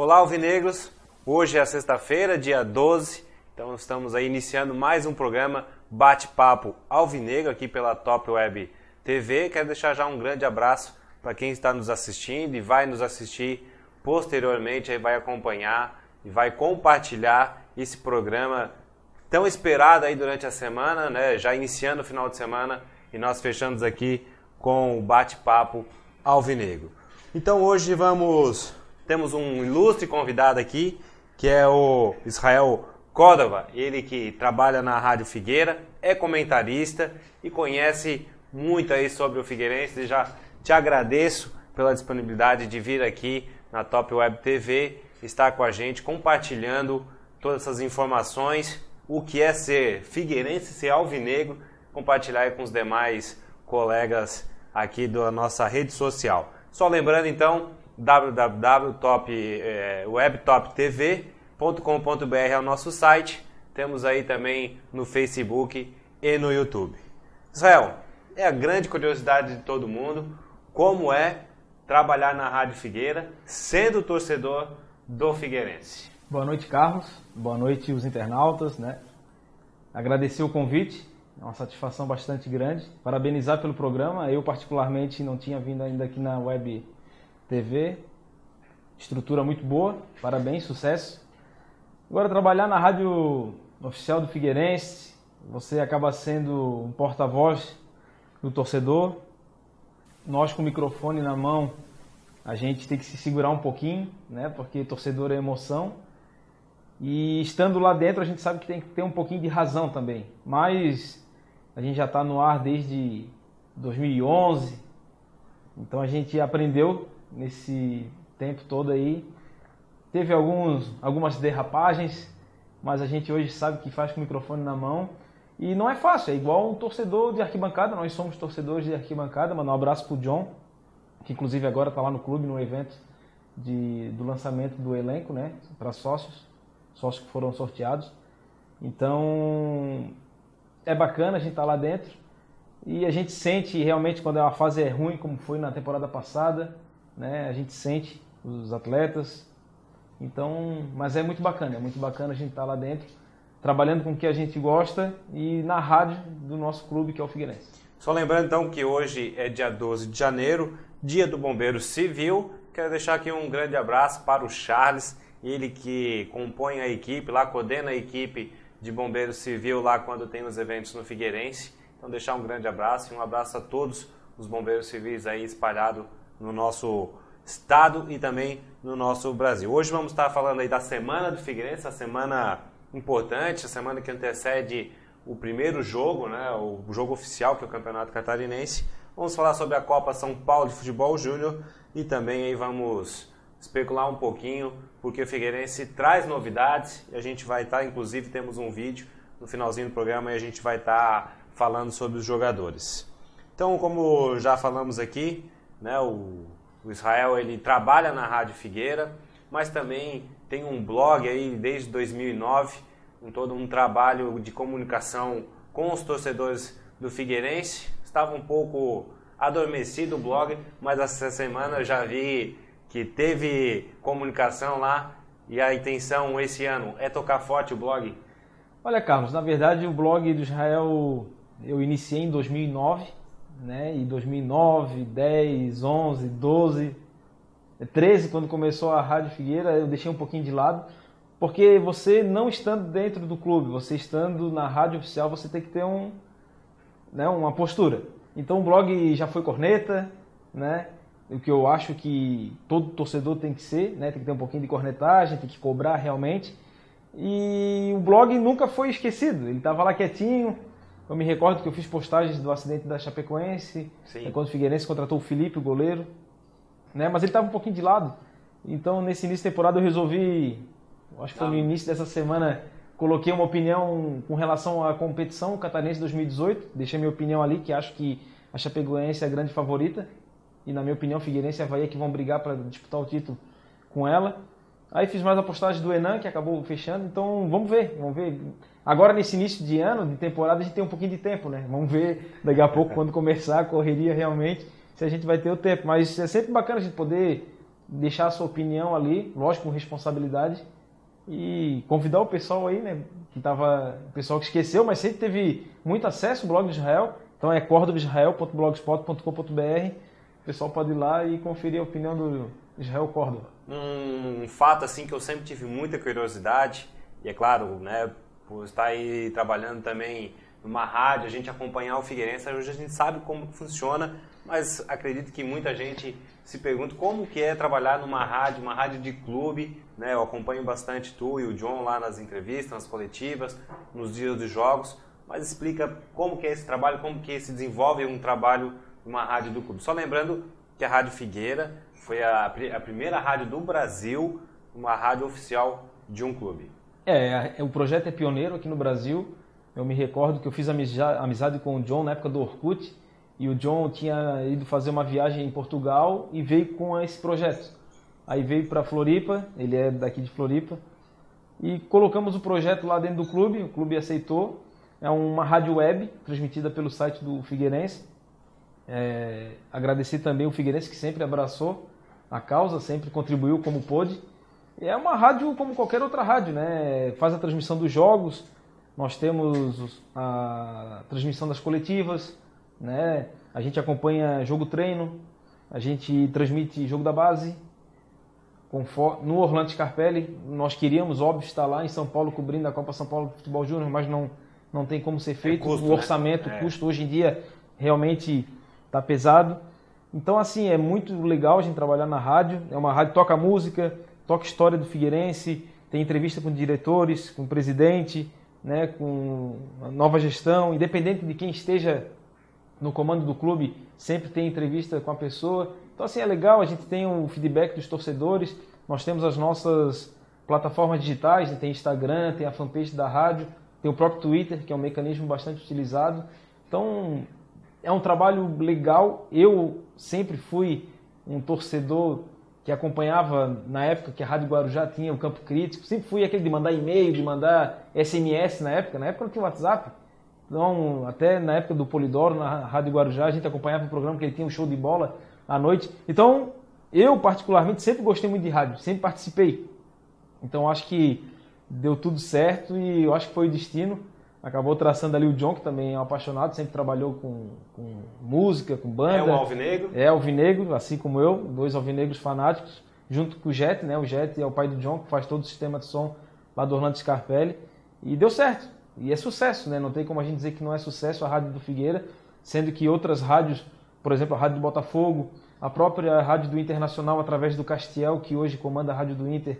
Olá, alvinegros! Hoje é sexta-feira, dia 12, então estamos aí iniciando mais um programa Bate-Papo Alvinegro aqui pela Top Web TV. Quero deixar já um grande abraço para quem está nos assistindo e vai nos assistir posteriormente, aí vai acompanhar e vai compartilhar esse programa tão esperado aí durante a semana, né? Já iniciando o final de semana e nós fechamos aqui com o Bate-Papo Alvinegro. Então hoje temos um ilustre convidado aqui, que é o Israel Córdova, ele que trabalha na Rádio Figueira, é comentarista e conhece muito aí sobre o Figueirense. E já te agradeço pela disponibilidade de vir aqui na Top Web TV, estar com a gente, compartilhando todas essas informações, o que é ser figueirense, ser alvinegro, compartilhar aí com os demais colegas aqui da nossa rede social. Só lembrando então, www.webtoptv.com.br é o nosso site. Temos aí também no Facebook e no YouTube. Israel, é a grande curiosidade de todo mundo, como é trabalhar na Rádio Figueira, sendo torcedor do Figueirense. Boa noite, Carlos. Boa noite, os internautas, né? Agradecer o convite, é uma satisfação bastante grande. Parabenizar pelo programa. Eu, particularmente, não tinha vindo ainda aqui na Web TV. Estrutura muito boa, parabéns, sucesso. Agora, trabalhar na rádio oficial do Figueirense, você acaba sendo um porta-voz do torcedor. Nós, com o microfone na mão, a gente tem que se segurar um pouquinho, né? Porque torcedor é emoção. E estando lá dentro, a gente sabe que tem que ter um pouquinho de razão também. Mas a gente já está no ar desde 2011, então a gente aprendeu nesse tempo todo aí. Teve algumas derrapagens, mas a gente hoje sabe que faz com o microfone na mão. E não é fácil, é igual um torcedor de arquibancada. Nós somos torcedores de arquibancada. Mandar um abraço pro John, que inclusive agora está lá no clube, no evento do lançamento do elenco, né, para sócios que foram sorteados. Então é bacana a gente estar lá dentro e a gente sente realmente quando a fase é ruim, como foi na temporada passada, né, a gente sente os atletas. Então, mas é muito bacana a gente estar lá dentro, trabalhando com o que a gente gosta e na rádio do nosso clube, que é o Figueirense. Só lembrando então que hoje é dia 12 de janeiro, dia do Bombeiro Civil. Quero deixar aqui um grande abraço para o Charles, ele que compõe a equipe lá, coordena a equipe de Bombeiro Civil lá quando tem os eventos no Figueirense. Então deixar um grande abraço e um abraço a todos os bombeiros civis aí espalhados no nosso estado e também no nosso Brasil. Hoje vamos estar falando aí da Semana do Figueirense, a semana importante, a semana que antecede o primeiro jogo, né, o jogo oficial, que é o Campeonato Catarinense. Vamos falar sobre a Copa São Paulo de Futebol Júnior e também aí vamos especular um pouquinho, porque o Figueirense traz novidades e a gente vai estar, inclusive temos um vídeo no finalzinho do programa e a gente vai estar falando sobre os jogadores. Então, como já falamos aqui, né, o Israel ele trabalha na Rádio Figueira, mas também tem um blog aí desde 2009, com todo um trabalho de comunicação com os torcedores do Figueirense. Estava um pouco adormecido o blog, mas essa semana eu já vi que teve comunicação lá e a intenção esse ano é tocar forte o blog. Olha, Carlos, na verdade o blog do Israel eu iniciei em 2009, né? E 2009, 10, 11, 12, 13, quando começou a Rádio Figueira, eu deixei um pouquinho de lado, porque você não estando dentro do clube, você estando na rádio oficial, você tem que ter uma postura. Então o blog já foi corneta, né? O que eu acho que todo torcedor tem que ser, né? Tem que ter um pouquinho de cornetagem, tem que cobrar realmente. E o blog nunca foi esquecido, ele estava lá quietinho. Eu me recordo que eu fiz postagens do acidente da Chapecoense, quando o Figueirense contratou o Felipe, o goleiro, né? Mas ele estava um pouquinho de lado. Então, nesse início de temporada, eu resolvi, acho que foi no início dessa semana, coloquei uma opinião com relação à competição catarinense 2018. Deixei minha opinião ali, que acho que a Chapecoense é a grande favorita. E, na minha opinião, Figueirense e Avaí que vão brigar para disputar o título com ela. Aí fiz mais a postagem do Enan, que acabou fechando. Então, vamos ver. Agora, nesse início de ano, de temporada, a gente tem um pouquinho de tempo, né? Vamos ver daqui a pouco, quando começar a correria realmente, se a gente vai ter o tempo. Mas é sempre bacana a gente poder deixar a sua opinião ali, lógico, com responsabilidade, e convidar o pessoal aí, né, o pessoal que esqueceu, mas sempre teve muito acesso ao blog do Israel, então é cordobaisrael.blogspot.com.br, o pessoal pode ir lá e conferir a opinião do Israel Córdoba. Um fato assim que eu sempre tive muita curiosidade, e é claro, né, por estar aí trabalhando também numa rádio, a gente acompanhar o Figueirense, hoje a gente sabe como funciona, mas acredito que muita gente se pergunta como que é trabalhar numa rádio de clube, né? Eu acompanho bastante tu e o John lá nas entrevistas, nas coletivas, nos dias dos jogos, mas explica como que é esse trabalho, como que se desenvolve um trabalho numa rádio do clube. Só lembrando que a Rádio Figueira foi a primeira rádio do Brasil, uma rádio oficial de um clube. O projeto é pioneiro aqui no Brasil. Eu me recordo que eu fiz amizade com o John na época do Orkut, e o John tinha ido fazer uma viagem em Portugal e veio com esse projeto. Aí veio para Floripa, ele é daqui de Floripa, e colocamos o projeto lá dentro do clube, o clube aceitou. É uma rádio web, transmitida pelo site do Figueirense. Agradecer também o Figueirense, que sempre abraçou a causa, sempre contribuiu como pôde. É uma rádio como qualquer outra rádio, né? Faz a transmissão dos jogos, nós temos a transmissão das coletivas, né? A gente acompanha jogo-treino, a gente transmite jogo da base. No Orlando Scarpelli, nós queríamos, óbvio, estar lá em São Paulo cobrindo a Copa São Paulo de Futebol Júnior, mas não tem como ser feito. Custo, o orçamento, né? O custo hoje em dia realmente está pesado. Então, assim, é muito legal a gente trabalhar na rádio. É uma rádio que toca música, toca história do Figueirense, tem entrevista com diretores, com o presidente, né, com a nova gestão, independente de quem esteja no comando do clube, sempre tem entrevista com a pessoa. Então, assim, é legal, a gente tem o feedback dos torcedores, nós temos as nossas plataformas digitais, tem Instagram, tem a fanpage da rádio, tem o próprio Twitter, que é um mecanismo bastante utilizado. Então, é um trabalho legal. Eu sempre fui um torcedor que acompanhava, na época que a Rádio Guarujá tinha o Campo Crítico, sempre fui aquele de mandar e-mail, de mandar SMS na época não tinha WhatsApp. Então, até na época do Polidoro, na Rádio Guarujá, a gente acompanhava o programa, que ele tinha um show de bola à noite. Então, eu particularmente sempre gostei muito de rádio, sempre participei. Então, acho que deu tudo certo e eu acho que foi o destino. Acabou traçando ali o John, que também é um apaixonado, sempre trabalhou com música, com banda. É um alvinegro? É alvinegro, assim como eu, 2 alvinegros fanáticos, junto com o Jet, né? O Jet é o pai do John, que faz todo o sistema de som lá do Orlando Scarpelli. E deu certo. E é sucesso, né? Não tem como a gente dizer que não é sucesso a Rádio do Figueira, sendo que outras rádios, por exemplo, a Rádio do Botafogo, a própria Rádio do Internacional, através do Castiel, que hoje comanda a Rádio do Inter,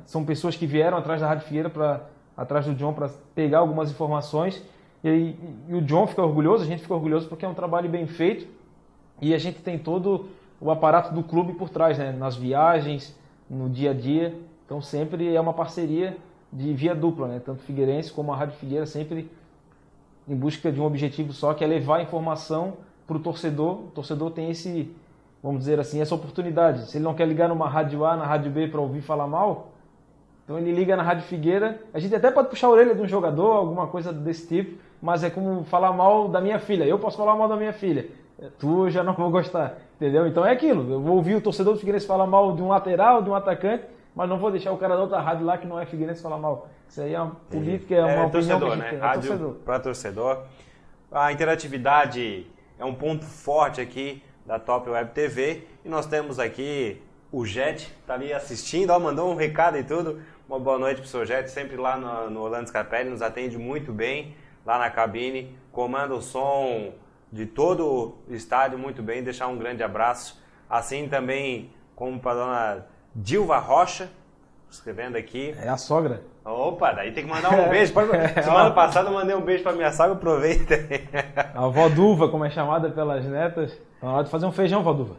são pessoas que vieram atrás da Rádio Figueira, atrás do John, para pegar algumas informações. E o John fica orgulhoso, a gente fica orgulhoso porque é um trabalho bem feito e a gente tem todo o aparato do clube por trás, né? Nas viagens, no dia a dia. Então sempre é uma parceria de via dupla, né? Tanto Figueirense como a Rádio Figueira, sempre em busca de um objetivo só, que é levar a informação para o torcedor. O torcedor tem vamos dizer assim, essa oportunidade. Se ele não quer ligar numa Rádio A, na Rádio B para ouvir falar mal, então ele liga na Rádio Figueira. A gente até pode puxar a orelha de um jogador, alguma coisa desse tipo, mas é como falar mal da minha filha. Eu posso falar mal da minha filha, tu já não vou gostar, entendeu? Então é aquilo, eu vou ouvir o torcedor do Figueirense falar mal de um lateral, de um atacante, mas não vou deixar o cara da outra rádio lá que não é Figueirense falar mal. Isso aí é uma política, é uma opinião torcedor, que a gente né? tem. Rádio para torcedor. A interatividade é um ponto forte aqui da Top Web TV e nós temos aqui o Jet, tá ali assistindo, mandou um recado e tudo. Uma boa noite pro seu Jet, sempre lá no Orlando Scarpelli, nos atende muito bem lá na cabine, comanda o som de todo o estádio muito bem, deixar um grande abraço. Assim também como para a dona Dilva Rocha, escrevendo aqui. É a sogra. Opa, daí tem que mandar um beijo. Semana passada eu mandei um beijo para minha sogra, aproveita. A vó Duva, como é chamada pelas netas. Na hora de fazer um feijão, vó Duva.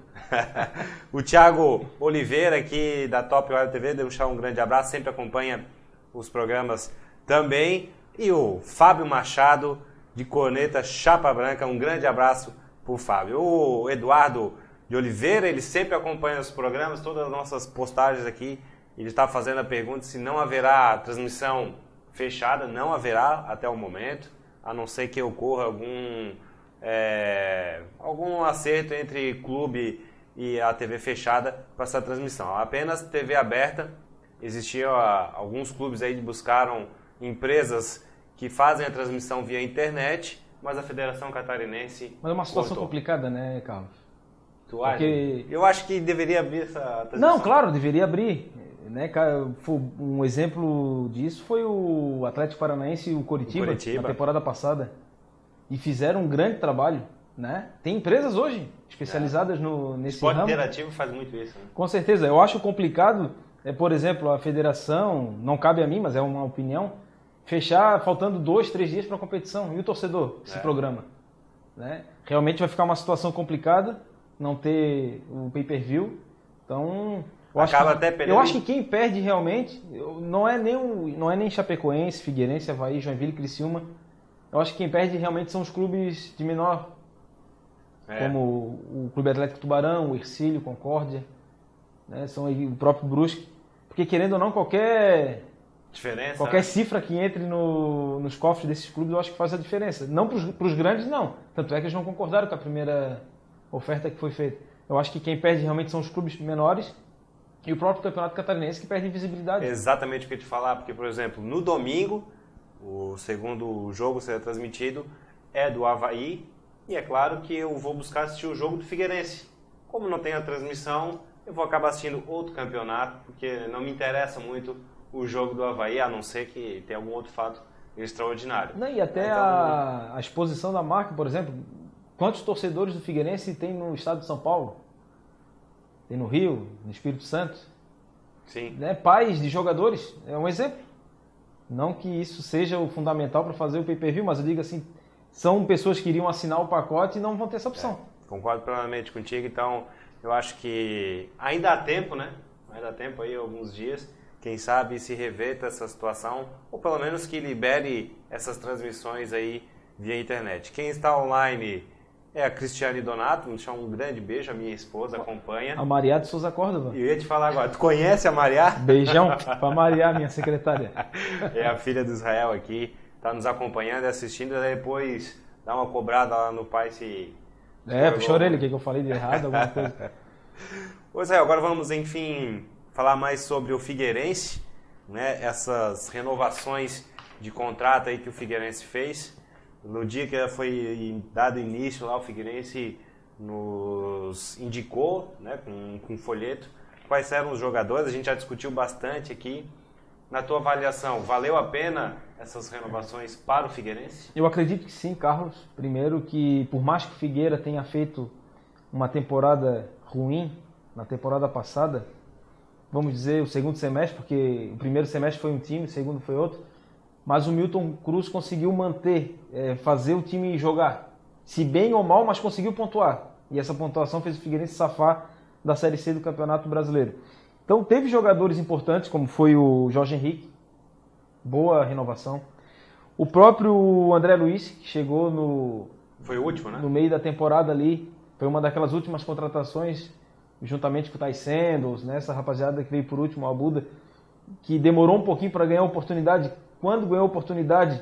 O Thiago Oliveira aqui da Top Web TV, deixar um grande abraço, sempre acompanha os programas também. E o Fábio Machado, de Corneta Chapa Branca, um grande abraço para o Fábio. O Eduardo de Oliveira, ele sempre acompanha os programas, todas as nossas postagens aqui. Ele está fazendo a pergunta se não haverá transmissão fechada. Não haverá até o momento, a não ser que ocorra algum acerto entre clube e a TV fechada para essa transmissão. Apenas TV aberta. Existiam alguns clubes aí que buscaram empresas que fazem a transmissão via internet, mas a Federação Catarinense Mas é uma situação cortou. complicada, né, Carlos? Tu acha? Porque... Eu acho que deveria abrir essa transmissão. Não, claro, deveria abrir. Né? Um exemplo disso foi o Atlético Paranaense e o Coritiba, na temporada passada. E fizeram um grande trabalho. Né? Tem empresas hoje especializadas nesse ramo. O esporte interativo faz muito isso. Né? Com certeza. Eu acho complicado, por exemplo, a federação, não cabe a mim, mas é uma opinião, fechar faltando 2, 3 dias para a competição. E o torcedor que se programa? Né? Realmente vai ficar uma situação complicada não ter o pay-per-view. Então, eu acho que quem perde realmente não é nem Chapecoense, Figueirense, Avaí, Joinville, Criciúma. Eu acho que quem perde realmente são os clubes de menor, como o Clube Atlético Tubarão, o Hercílio, Concórdia, né? São aí o próprio Brusque. Porque querendo ou não, qualquer cifra que entre nos cofres desses clubes, eu acho que faz a diferença. Não para os grandes, não. Tanto é que eles não concordaram com a primeira oferta que foi feita. Eu acho que quem perde realmente são os clubes menores e o próprio Campeonato Catarinense que perde visibilidade. Exatamente o que eu ia te falar, porque, por exemplo, no domingo, o segundo jogo será transmitido é do Avaí, e é claro que eu vou buscar assistir o jogo do Figueirense. Como não tem a transmissão, eu vou acabar assistindo outro campeonato, porque não me interessa muito o jogo do Avaí, a não ser que tenha algum outro fato extraordinário. Não, e até a exposição da marca, por exemplo, quantos torcedores do Figueirense tem no estado de São Paulo? Tem no Rio, no Espírito Santo? Sim. Né? Pais de jogadores, é um exemplo. Não que isso seja o fundamental para fazer o pay-per-view, mas eu digo assim, são pessoas que iriam assinar o pacote e não vão ter essa opção. Concordo plenamente contigo, então eu acho que ainda há tempo, né? Ainda há tempo aí, alguns dias, quem sabe se reverta essa situação, ou pelo menos que libere essas transmissões aí via internet. Quem está online é a Cristiane Donato, deixar um grande beijo, a minha esposa acompanha. A Maria de Souza Córdova. Eu ia te falar agora, tu conhece a Maria? Beijão para Maria, minha secretária. É a filha do Israel aqui, está nos acompanhando e assistindo, e depois dá uma cobrada lá no pai se... puxou a orelha, o que eu falei de errado, alguma coisa. Ô Israel, agora vamos, enfim, falar mais sobre o Figueirense, né? Essas renovações de contrato aí que o Figueirense fez. No dia que foi dado início lá, o Figueirense nos indicou, né, com um folheto, quais eram os jogadores. A gente já discutiu bastante aqui. Na tua avaliação, valeu a pena essas renovações para o Figueirense? Eu acredito que sim, Carlos. Primeiro que, por mais que o Figueira tenha feito uma temporada ruim na temporada passada, vamos dizer o segundo semestre, porque o primeiro semestre foi um time, o segundo foi outro, mas o Milton Cruz conseguiu manter, fazer o time jogar. Se bem ou mal, mas conseguiu pontuar. E essa pontuação fez o Figueirense safar da Série C do Campeonato Brasileiro. Então teve jogadores importantes, como foi o Jorge Henrique, boa renovação. O próprio André Luiz, que chegou foi o último, né? No meio da temporada ali, foi uma daquelas últimas contratações, juntamente com o Thais Sanders, né? Essa rapaziada que veio por último, o Abuda, que demorou um pouquinho para ganhar a oportunidade. Quando ganhou a oportunidade,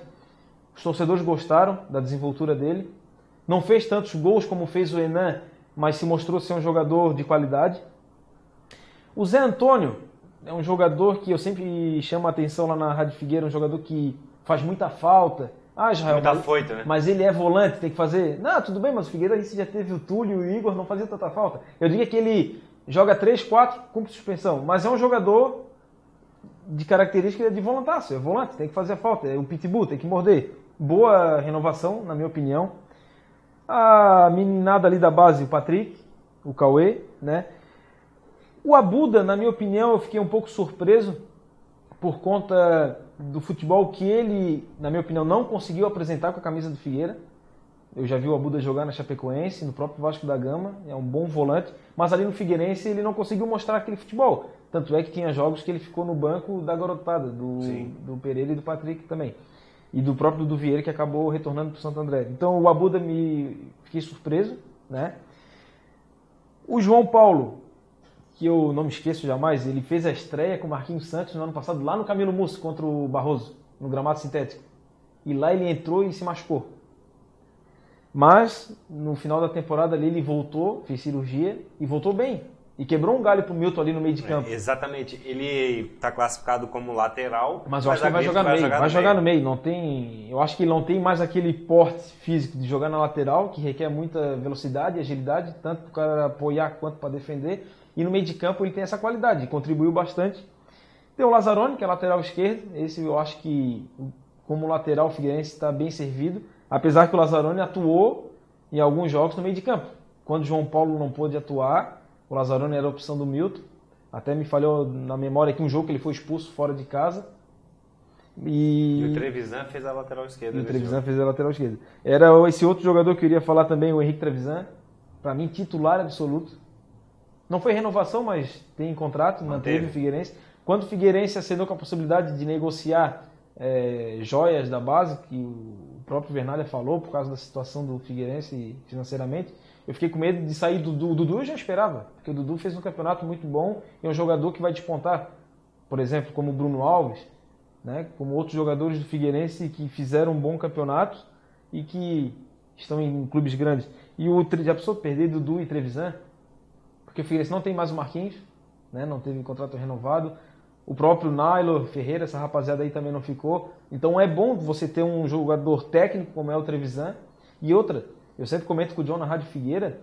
os torcedores gostaram da desenvoltura dele. Não fez tantos gols como fez o Enan, mas se mostrou ser um jogador de qualidade. O Zé Antônio é um jogador que eu sempre chamo a atenção lá na Rádio Figueira, um jogador que faz muita falta. Israel, foito, né? Mas ele é volante, tem que fazer... Não, tudo bem, mas o Figueira já teve o Túlio e o Igor, não fazia tanta falta. Eu diria que ele joga 3, 4, cumpre suspensão, mas é um jogador de característica de volantaço, é volante, tem que fazer a falta, é o pitbull, tem que morder. Boa renovação, na minha opinião. A meninada ali da base, o Patrick, o Cauê, né? O Abuda, na minha opinião, eu fiquei um pouco surpreso por conta do futebol que ele, na minha opinião, não conseguiu apresentar com a camisa do Figueira. Eu já vi o Abuda jogar na Chapecoense, no próprio Vasco da Gama, é um bom volante, mas ali no Figueirense ele não conseguiu mostrar aquele futebol. Tanto é que tinha jogos que ele ficou no banco da garotada, do Pereira e do Patrick também. E do próprio Dudu Vieira, que acabou retornando para o Santo André. Então o Abuda fiquei surpreso, né? O João Paulo, que eu não me esqueço jamais, ele fez a estreia com o Marquinhos Santos no ano passado, lá no Camilo Musso, contra o Barroso, no gramado sintético. E lá ele entrou e se machucou. Mas no final da temporada ali ele voltou, fez cirurgia e voltou bem. E quebrou um galho pro Milton ali no meio de campo. Exatamente. Ele está classificado como lateral. Mas eu acho que ele vai jogar no meio. Vai jogar no meio. Não tem, eu acho que ele não tem mais aquele porte físico de jogar na lateral, que requer muita velocidade e agilidade, tanto para o cara apoiar quanto para defender. E no meio de campo ele tem essa qualidade, contribuiu bastante. Tem o Lazzaroni, que é lateral esquerdo. Esse eu acho que, como lateral, o Figueirense está bem servido. Apesar que o Lazzaroni atuou em alguns jogos no meio de campo. Quando o João Paulo não pôde atuar, o Lazzaroni era a opção do Milton. Até me falhou na memória aqui um jogo que ele foi expulso fora de casa. E o Trevisan fez a lateral esquerda. E o Trevisan fez a lateral esquerda. Era esse outro jogador que eu iria falar também, o Henrique Trevisan. Para mim, titular absoluto. Não foi renovação, mas tem contrato, manteve o Figueirense. Quando o Figueirense acenou com a possibilidade de negociar joias da base, que o próprio Vernalha falou, por causa da situação do Figueirense financeiramente, eu fiquei com medo de sair do Dudu. O Dudu eu já esperava, porque o Dudu fez um campeonato muito bom e é um jogador que vai despontar, por exemplo, como o Bruno Alves, né, como outros jogadores do Figueirense que fizeram um bom campeonato e que estão em clubes grandes. E já precisou perder Dudu e Trevisan, porque o Figueirense não tem mais o Marquinhos, né, não teve contrato renovado. O próprio Nailo Ferreira, essa rapaziada aí também não ficou. Então é bom você ter um jogador técnico como é o Trevisan. E outra, eu sempre comento com o John na Rádio Figueira,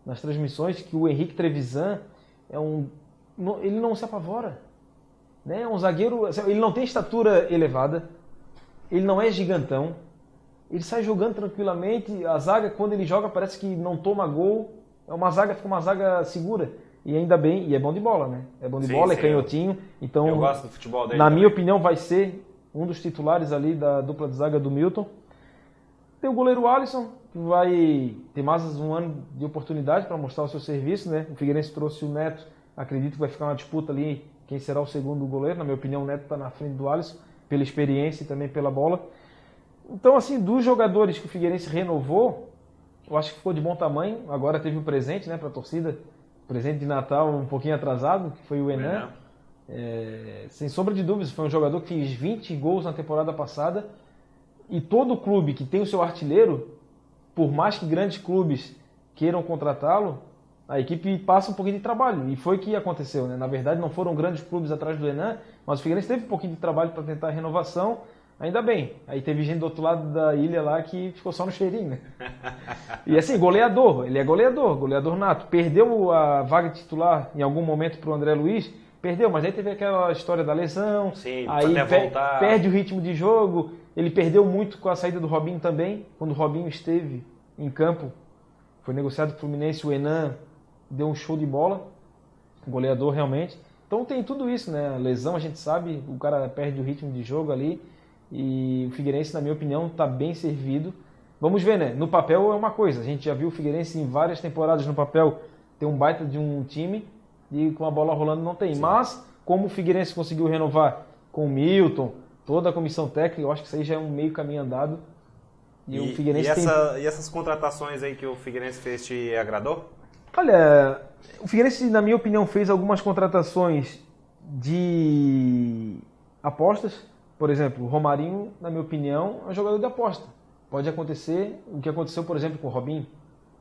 nas transmissões, que o Henrique Trevisan ele não se apavora. Né? É um zagueiro, ele não tem estatura elevada, ele não é gigantão, ele sai jogando tranquilamente. A zaga, quando ele joga, parece que não toma gol. Fica uma zaga segura. E ainda bem, e é bom de bola, né? É bom de bola, é canhotinho. Então, eu gosto do futebol dele. Na minha opinião, vai ser um dos titulares ali da dupla de zaga do Milton. Tem o goleiro Alisson, que vai ter mais um ano de oportunidade para mostrar o seu serviço, né? O Figueirense trouxe o Neto, acredito que vai ficar uma disputa ali, quem será o segundo goleiro. Na minha opinião, o Neto está na frente do Alisson, pela experiência e também pela bola. Então, assim, dos jogadores que o Figueirense renovou, eu acho que ficou de bom tamanho. Agora teve o presente, né, para a torcida. Presente de Natal um pouquinho atrasado, que foi o Enan. Sem sombra de dúvidas, foi um jogador que fez 20 gols na temporada passada. E todo clube que tem o seu artilheiro, por mais que grandes clubes queiram contratá-lo, a equipe passa um pouquinho de trabalho. E foi o que aconteceu, né? Na verdade, não foram grandes clubes atrás do Enan, mas o Figueirense teve um pouquinho de trabalho para tentar a renovação. Ainda bem. Aí teve gente do outro lado da ilha lá que ficou só no cheirinho, né? E assim, goleador. Ele é goleador nato. Perdeu a vaga titular em algum momento para o André Luiz. Perdeu, mas aí teve aquela história da lesão. Sim, aí perde o ritmo de jogo. Ele perdeu muito com a saída do Robinho também. Quando o Robinho esteve em campo, foi negociado com o Fluminense, o Enan deu um show de bola. Goleador realmente. Então tem tudo isso, né? Lesão, a gente sabe, o cara perde o ritmo de jogo ali. E o Figueirense, na minha opinião, está bem servido. Vamos ver, né? No papel é uma coisa. A gente já viu o Figueirense em várias temporadas no papel ter um baita de um time e com a bola rolando não tem. Sim. Mas, como o Figueirense conseguiu renovar com o Milton, toda a comissão técnica, eu acho que isso aí já é um meio caminho andado. E o Figueirense e essas contratações aí que o Figueirense fez te agradou? Olha, o Figueirense, na minha opinião, fez algumas contratações de apostas. Por exemplo, o Romarinho, na minha opinião, é um jogador de aposta. Pode acontecer o que aconteceu, por exemplo, com o Robinho.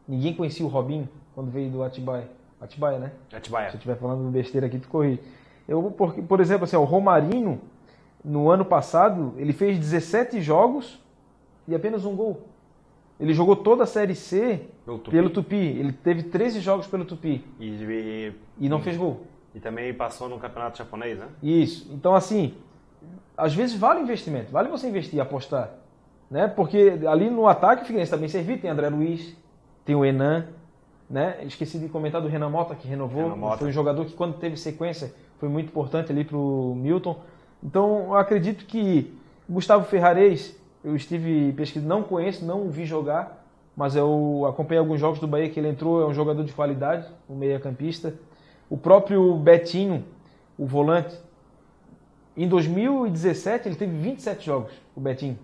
Ninguém conhecia o Robinho quando veio do Atibaia. Atibaia, né? Atibaia. Se eu estiver falando besteira aqui, tu corrige. Por exemplo, assim, o Romarinho, no ano passado, ele fez 17 jogos e apenas um gol. Ele jogou toda a Série C pelo Tupi. Ele teve 13 jogos pelo Tupi. E não fez gol. E também passou no campeonato japonês, né? Isso. Então, assim, às vezes vale o investimento, vale você investir, apostar, né? Porque ali no ataque o Figueirense também serviu, tem André Luiz, tem o Enan, né? Esqueci de comentar do Renan Mota, que renovou, foi um jogador que quando teve sequência foi muito importante ali para o Milton. Então eu acredito que Gustavo Ferrares, eu estive pesquisando, não conheço, não o vi jogar, mas eu acompanhei alguns jogos do Bahia que ele entrou, é um jogador de qualidade, um meia-campista. O próprio Betinho, o volante, em 2017 ele teve 27 jogos, o Betinho.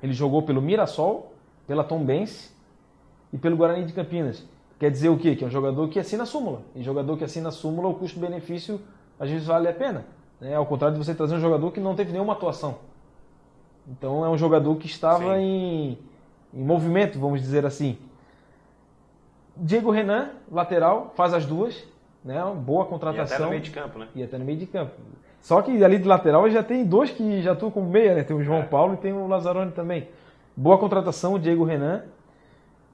Ele jogou pelo Mirassol, pela Tombense e pelo Guarani de Campinas. Quer dizer o quê? Que é um jogador que assina a súmula. E jogador que assina a súmula, o custo-benefício às vezes vale a pena. Né? Ao contrário de você trazer um jogador que não teve nenhuma atuação. Então é um jogador que estava em em movimento, vamos dizer assim. Diego Renan, lateral, faz as duas, né? Boa contratação. E até no meio de campo, né? E até no meio de campo. Só que ali de lateral já tem dois que já atuam como meia, né? Tem o João Paulo e tem o Lazzaroni também. Boa contratação, o Diego Renan.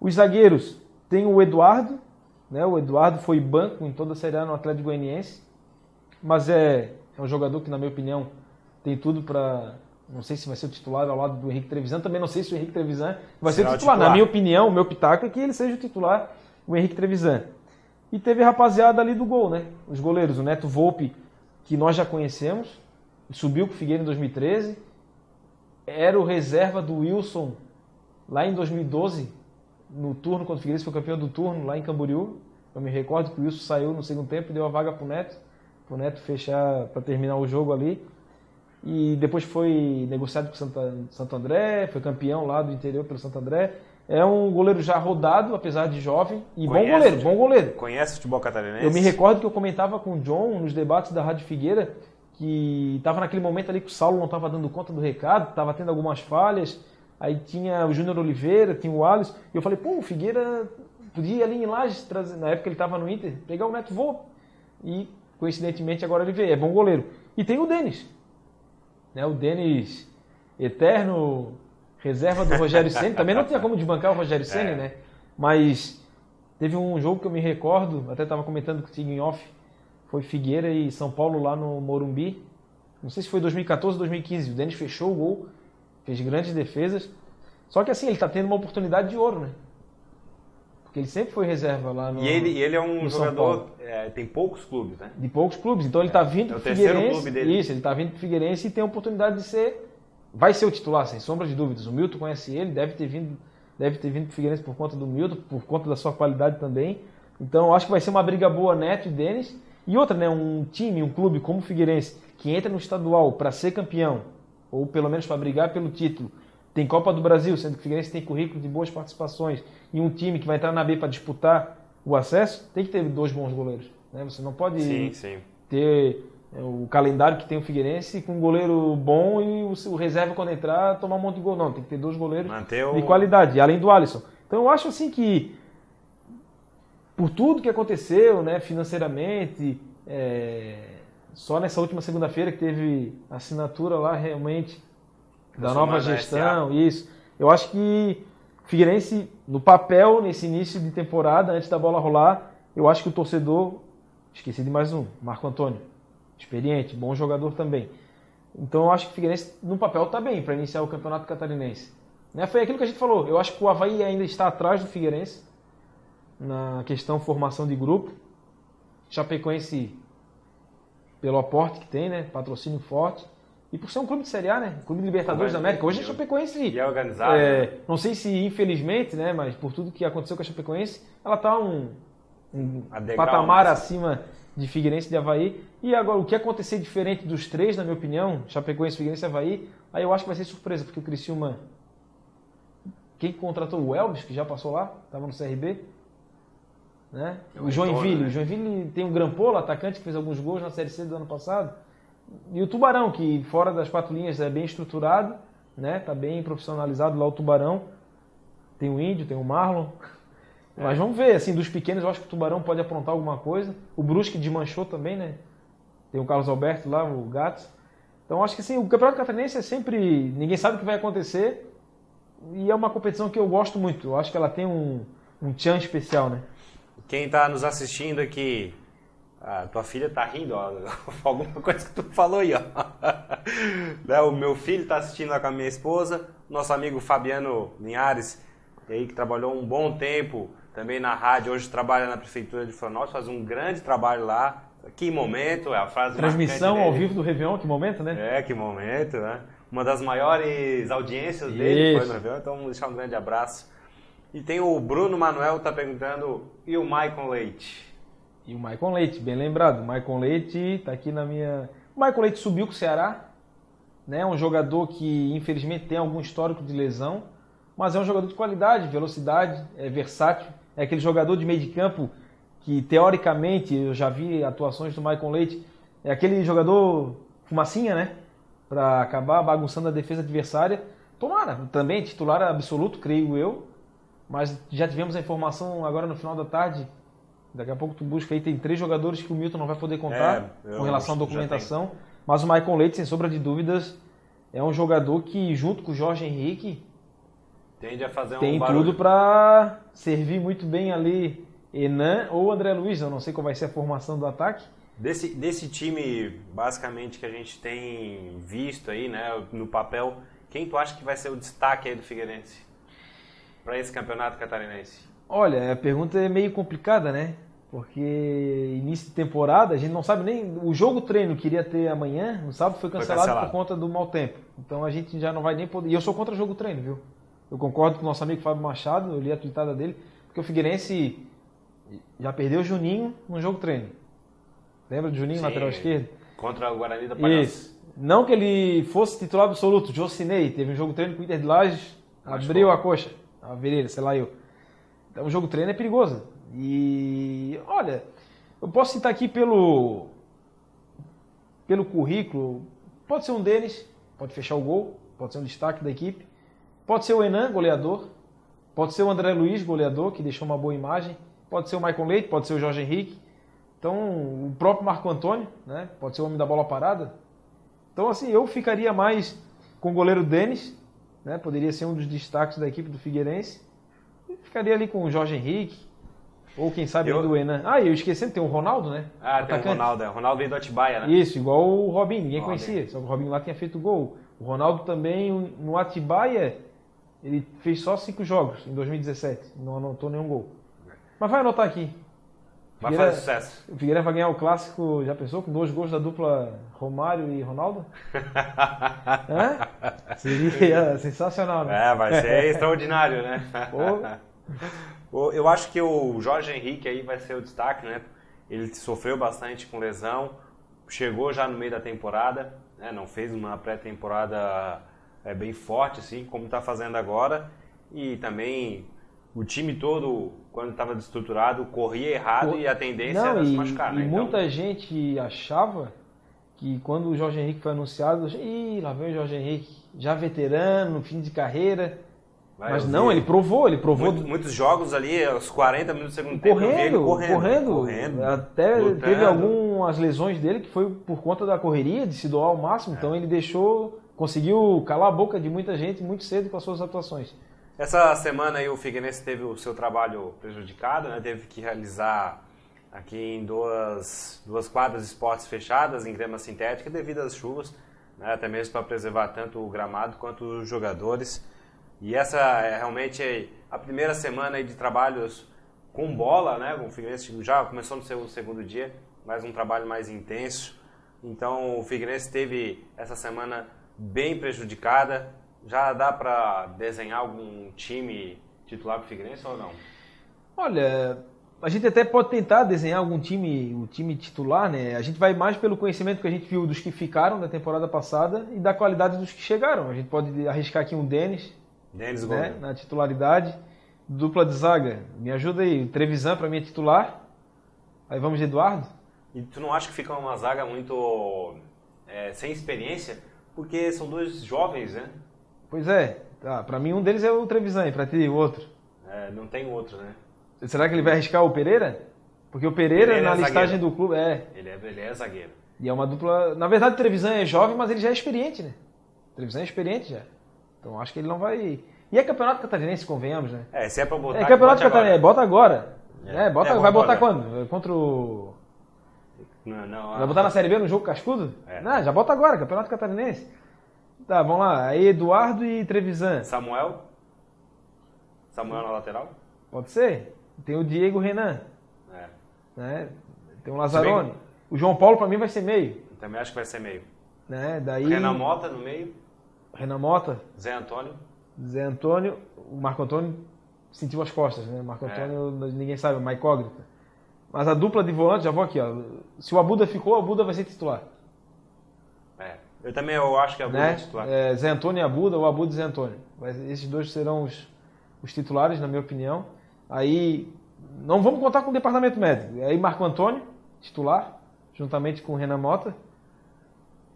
Os zagueiros, tem o Eduardo, né? O Eduardo foi banco em toda a Série A no Atlético Goianiense, mas é um jogador que, na minha opinião, tem tudo para... Não sei se vai ser o titular ao lado do Henrique Trevisan, também não sei se o Henrique Trevisan vai ser o titular. Na minha opinião, o meu pitaco é que ele seja o titular, o Henrique Trevisan. E teve a rapaziada ali do gol, né? Os goleiros, o Neto Volpi, que nós já conhecemos, subiu com o Figueira em 2013, era o reserva do Wilson lá em 2012, no turno, quando o Figueirense foi campeão do turno, lá em Camboriú. Eu me recordo que o Wilson saiu no segundo tempo e deu a vaga para o Neto fechar, para terminar o jogo ali. E depois foi negociado com o Santo André, foi campeão lá do interior pelo Santo André. É um goleiro já rodado, apesar de jovem, e bom goleiro. Conhece o futebol catarinense? Eu me recordo que eu comentava com o John nos debates da Rádio Figueira, que estava naquele momento ali que o Saulo não estava dando conta do recado, estava tendo algumas falhas, aí tinha o Júnior Oliveira, tinha o Alisson, e eu falei, pô, o Figueira podia ir ali em Lages, na época ele estava no Inter, pegar o Neto Volpi, e coincidentemente agora ele veio, é bom goleiro. E tem o Denis, né, o Denis eterno reserva do Rogério Ceni, também não tinha como desbancar o Rogério Ceni, né, mas teve um jogo que eu me recordo, até estava comentando contigo em off, foi Figueira e São Paulo lá no Morumbi, não sei se foi 2014 ou 2015, o Denis fechou o gol, fez grandes defesas, só que assim, ele está tendo uma oportunidade de ouro, né? Porque ele sempre foi reserva lá no E ele é um jogador, tem poucos clubes, né? De poucos clubes, então ele está vindo para o Figueirense, clube dele. Isso, ele está vindo para o Figueirense e tem a oportunidade de ser, vai ser o titular, sem sombra de dúvidas. O Milton conhece ele, deve ter vindo para o Figueirense por conta do Milton, por conta da sua qualidade também. Então eu acho que vai ser uma briga boa, Neto e Denis. E outra, né, um time, um clube como o Figueirense, que entra no estadual para ser campeão, ou pelo menos para brigar pelo título, tem Copa do Brasil, sendo que o Figueirense tem currículo de boas participações, e um time que vai entrar na B para disputar o acesso, tem que ter dois bons goleiros. Né? Você não pode ter o calendário que tem o Figueirense com um goleiro bom e o reserva, quando entrar, tomar um monte de gol. Não, tem que ter dois goleiros de qualidade, além do Alisson. Então eu acho assim que, por tudo que aconteceu, né, financeiramente, só nessa última segunda-feira que teve a assinatura lá realmente da nova gestão, isso. Eu acho que o Figueirense, no papel, nesse início de temporada, antes da bola rolar, eu acho que o torcedor, esqueci de mais um, Marco Antônio, experiente, bom jogador também. Então eu acho que o Figueirense, no papel, está bem para iniciar o Campeonato Catarinense. Né? Foi aquilo que a gente falou, eu acho que o Avaí ainda está atrás do Figueirense, na questão formação de grupo. Chapecoense, pelo aporte que tem, né? Patrocínio forte. E por ser um clube de Série A, né? Clube de Libertadores da América. Hoje a Chapecoense... E é organizado. Não sei se infelizmente, né? Mas por tudo que aconteceu com a Chapecoense, ela está um patamar acima de Figueirense e de Avaí. E agora, o que acontecer diferente dos três, na minha opinião, Chapecoense, Figueirense e Avaí, aí eu acho que vai ser surpresa, porque o Criciúma... Quem contratou? O Elvis, que já passou lá, estava no CRB. Né? O Joinville tem um Grampola, atacante, que fez alguns gols na Série C do ano passado. E o Tubarão, que fora das quatro linhas é bem estruturado, né? Tá bem profissionalizado lá o Tubarão. Tem o Índio, tem o Marlon. Mas vamos ver, assim, dos pequenos eu acho que o Tubarão pode aprontar alguma coisa. O Brusque desmanchou também, né? Tem o Carlos Alberto lá, o Gatos. Então acho que assim, o Campeonato Catarinense é sempre... Ninguém sabe o que vai acontecer. E é uma competição que eu gosto muito. Eu acho que ela tem um tchan especial, né? Quem está nos assistindo aqui, a tua filha está rindo, ó, alguma coisa que tu falou aí, ó. O meu filho está assistindo lá com a minha esposa, nosso amigo Fabiano Linhares, aí, que trabalhou um bom tempo também na rádio, hoje trabalha na Prefeitura de Florianópolis, faz um grande trabalho lá. Que momento, é a frase transmissão ao vivo do Réveillon, que momento, né? Que momento, né? Uma das maiores audiências dele foi no Réveillon, então vamos deixar um grande abraço. E tem o Bruno Manuel, tá perguntando, e o Maicon Leite? E o Maicon Leite, bem lembrado. O Maicon Leite tá aqui na minha... O Maicon Leite subiu com o Ceará, né? Um jogador que infelizmente tem algum histórico de lesão, mas é um jogador de qualidade, velocidade, é versátil. É aquele jogador de meio de campo que, teoricamente, eu já vi atuações do Maicon Leite, é aquele jogador fumacinha, né? Para acabar bagunçando a defesa adversária. Tomara, também titular absoluto, creio eu, mas já tivemos a informação agora no final da tarde, daqui a pouco tu busca aí, tem 3 jogadores que o Milton não vai poder contar com relação à documentação, mas o Maicon Leite, sem sombra de dúvidas, é um jogador que, junto com o Jorge Henrique, tende a fazer tem barulho. tudo para servir muito bem ali Henan ou André Luiz, eu não sei qual vai ser a formação do ataque. Desse time, basicamente, que a gente tem visto aí, né, no papel, quem tu acha que vai ser o destaque aí do Figueirense para esse campeonato catarinense? Olha, a pergunta é meio complicada, né? Porque início de temporada, a gente não sabe nem... O jogo treino que iria ter amanhã, no sábado, foi cancelado por conta do mau tempo. Então a gente já não vai nem poder... E eu sou contra jogo treino, viu? Eu concordo com o nosso amigo Fábio Machado, eu li a tweetada dele, porque o Figueirense já perdeu o Juninho no jogo treino. Lembra do Juninho, lateral esquerdo? Contra o Guarani da Palhaça. Isso. Não que ele fosse titular absoluto, Jocinei, teve um jogo treino com o Inter de Lages, abriu a coxa, a virilha, sei lá eu. Então o jogo treino é perigoso. E, olha, eu posso citar aqui pelo currículo, pode ser um deles, pode fechar o gol, pode ser um destaque da equipe, pode ser o Henan, goleador, pode ser o André Luiz, goleador, que deixou uma boa imagem, pode ser o Maicon Leite, pode ser o Jorge Henrique, então o próprio Marco Antônio, né, pode ser o homem da bola parada. Então, assim, eu ficaria mais com o goleiro Denis, né, poderia ser um dos destaques da equipe do Figueirense, e ficaria ali com o Jorge Henrique, ou quem sabe do Henan. Ah, e eu esqueci, tem o Ronaldo, né? Ah, tem o Ronaldo, Ronaldo veio do Atibaia, né? Isso, igual o Robinho, ninguém conhecia, só que o Robinho lá tinha feito gol. O Ronaldo também, no Atibaia, ele fez só 5 jogos em 2017, não anotou nenhum gol. Mas vai anotar aqui. Vai fazer sucesso. O Figueirense vai ganhar o clássico, já pensou? Com 2 gols da dupla Romário e Ronaldo? Seria sensacional, né? Vai ser extraordinário, né? Eu acho que o Jorge Henrique aí vai ser o destaque, né? Ele sofreu bastante com lesão, chegou já no meio da temporada, né? Não fez uma pré-temporada bem forte, assim, como está fazendo agora. E também o time todo, quando estava desestruturado, corria errado e a tendência era se machucar, né? E muita gente achava que quando o Jorge Henrique foi anunciado, lá vem o Jorge Henrique, já veterano, fim de carreira. Mas não, ele provou. Muitos jogos ali, aos 40 minutos do segundo tempo, correndo. Até lutando. Teve algumas lesões dele que foi por conta da correria, de se doar ao máximo. Então ele conseguiu calar a boca de muita gente muito cedo com as suas atuações. Essa semana aí o Figueirense teve o seu trabalho prejudicado, né? Teve que realizar aqui em duas quadras de esportes fechadas, em grama sintética, devido às chuvas, né? Até mesmo para preservar tanto o gramado quanto os jogadores. E essa é realmente a primeira semana aí de trabalhos com bola, né? O Figueirense já começou no seu segundo dia, mas um trabalho mais intenso. Então o Figueirense teve essa semana bem prejudicada. Já dá para desenhar algum time titular para o Figueirense ou não? Olha, a gente até pode tentar desenhar algum time, o time titular, né? A gente vai mais pelo conhecimento que a gente viu dos que ficaram da temporada passada e da qualidade dos que chegaram. A gente pode arriscar aqui um Denis, né, na titularidade. Dupla de zaga, me ajuda aí. O Trevisan para mim é titular. Aí vamos de Eduardo. E tu não acha que fica uma zaga muito sem experiência? Porque são 2 jovens, né? Pois é. Para mim um deles é o Trevisan e para ti o outro. Não tem outro, né? Será que ele vai arriscar o Pereira? Porque o Pereira na listagem do clube Ele é zagueiro. E é uma dupla... Na verdade o Trevisan é jovem, mas ele já é experiente, né? O Trevisan é experiente já. Então acho que ele não vai... E é campeonato catarinense, convenhamos, né? Se é pra botar... É campeonato catarinense, bota agora. Vai botar agora. Quando? Contra o... Não, vai botar na Série B no jogo cascudo? Não, já bota agora, campeonato catarinense. Tá, vamos lá. Aí Eduardo e Trevisan. Samuel na lateral? Pode ser. Tem o Diego Renan. Né? Tem o Lazzaroni. O João Paulo pra mim vai ser meio. Eu também acho que vai ser meio. Né? Daí... Renan Mota no meio. Renan Mota. Zé Antônio. O Marco Antônio sentiu as costas, né? O Marco Antônio, ninguém sabe, é uma incógnita. Mas a dupla de volantes, já vou aqui, ó. Se o Abuda ficou, o Abuda vai ser titular. Eu também acho que é Abuda titular. Zé Antônio e Abuda, ou Abuda e Zé Antônio. Esses 2 serão os titulares, na minha opinião. Aí, não vamos contar com o departamento médico. Aí Marco Antônio, titular, juntamente com o Renan Mota.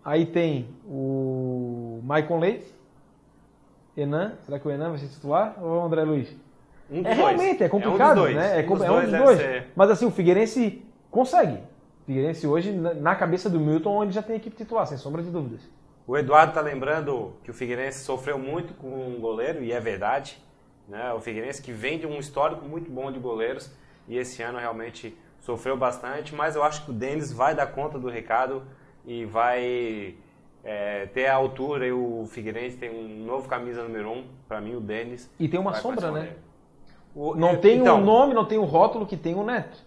Aí tem o Maicon Leite, Enan, será que o Enan vai ser titular ou o André Luiz? Um dos Realmente, é complicado, né? É um dos dois. Mas assim, o Figueirense consegue. O Figueirense hoje, na cabeça do Milton, ele já tem equipe titular, sem sombra de dúvidas. O Eduardo está lembrando que o Figueirense sofreu muito com um goleiro, e é verdade. Né? O Figueirense que vem de um histórico muito bom de goleiros, e esse ano realmente sofreu bastante, mas eu acho que o Denis vai dar conta do recado e vai ter a altura, e o Figueirense tem um novo camisa número 1, para mim o Denis. E tem uma sombra, né? Não tem um nome, não tem um rótulo que tem o Neto,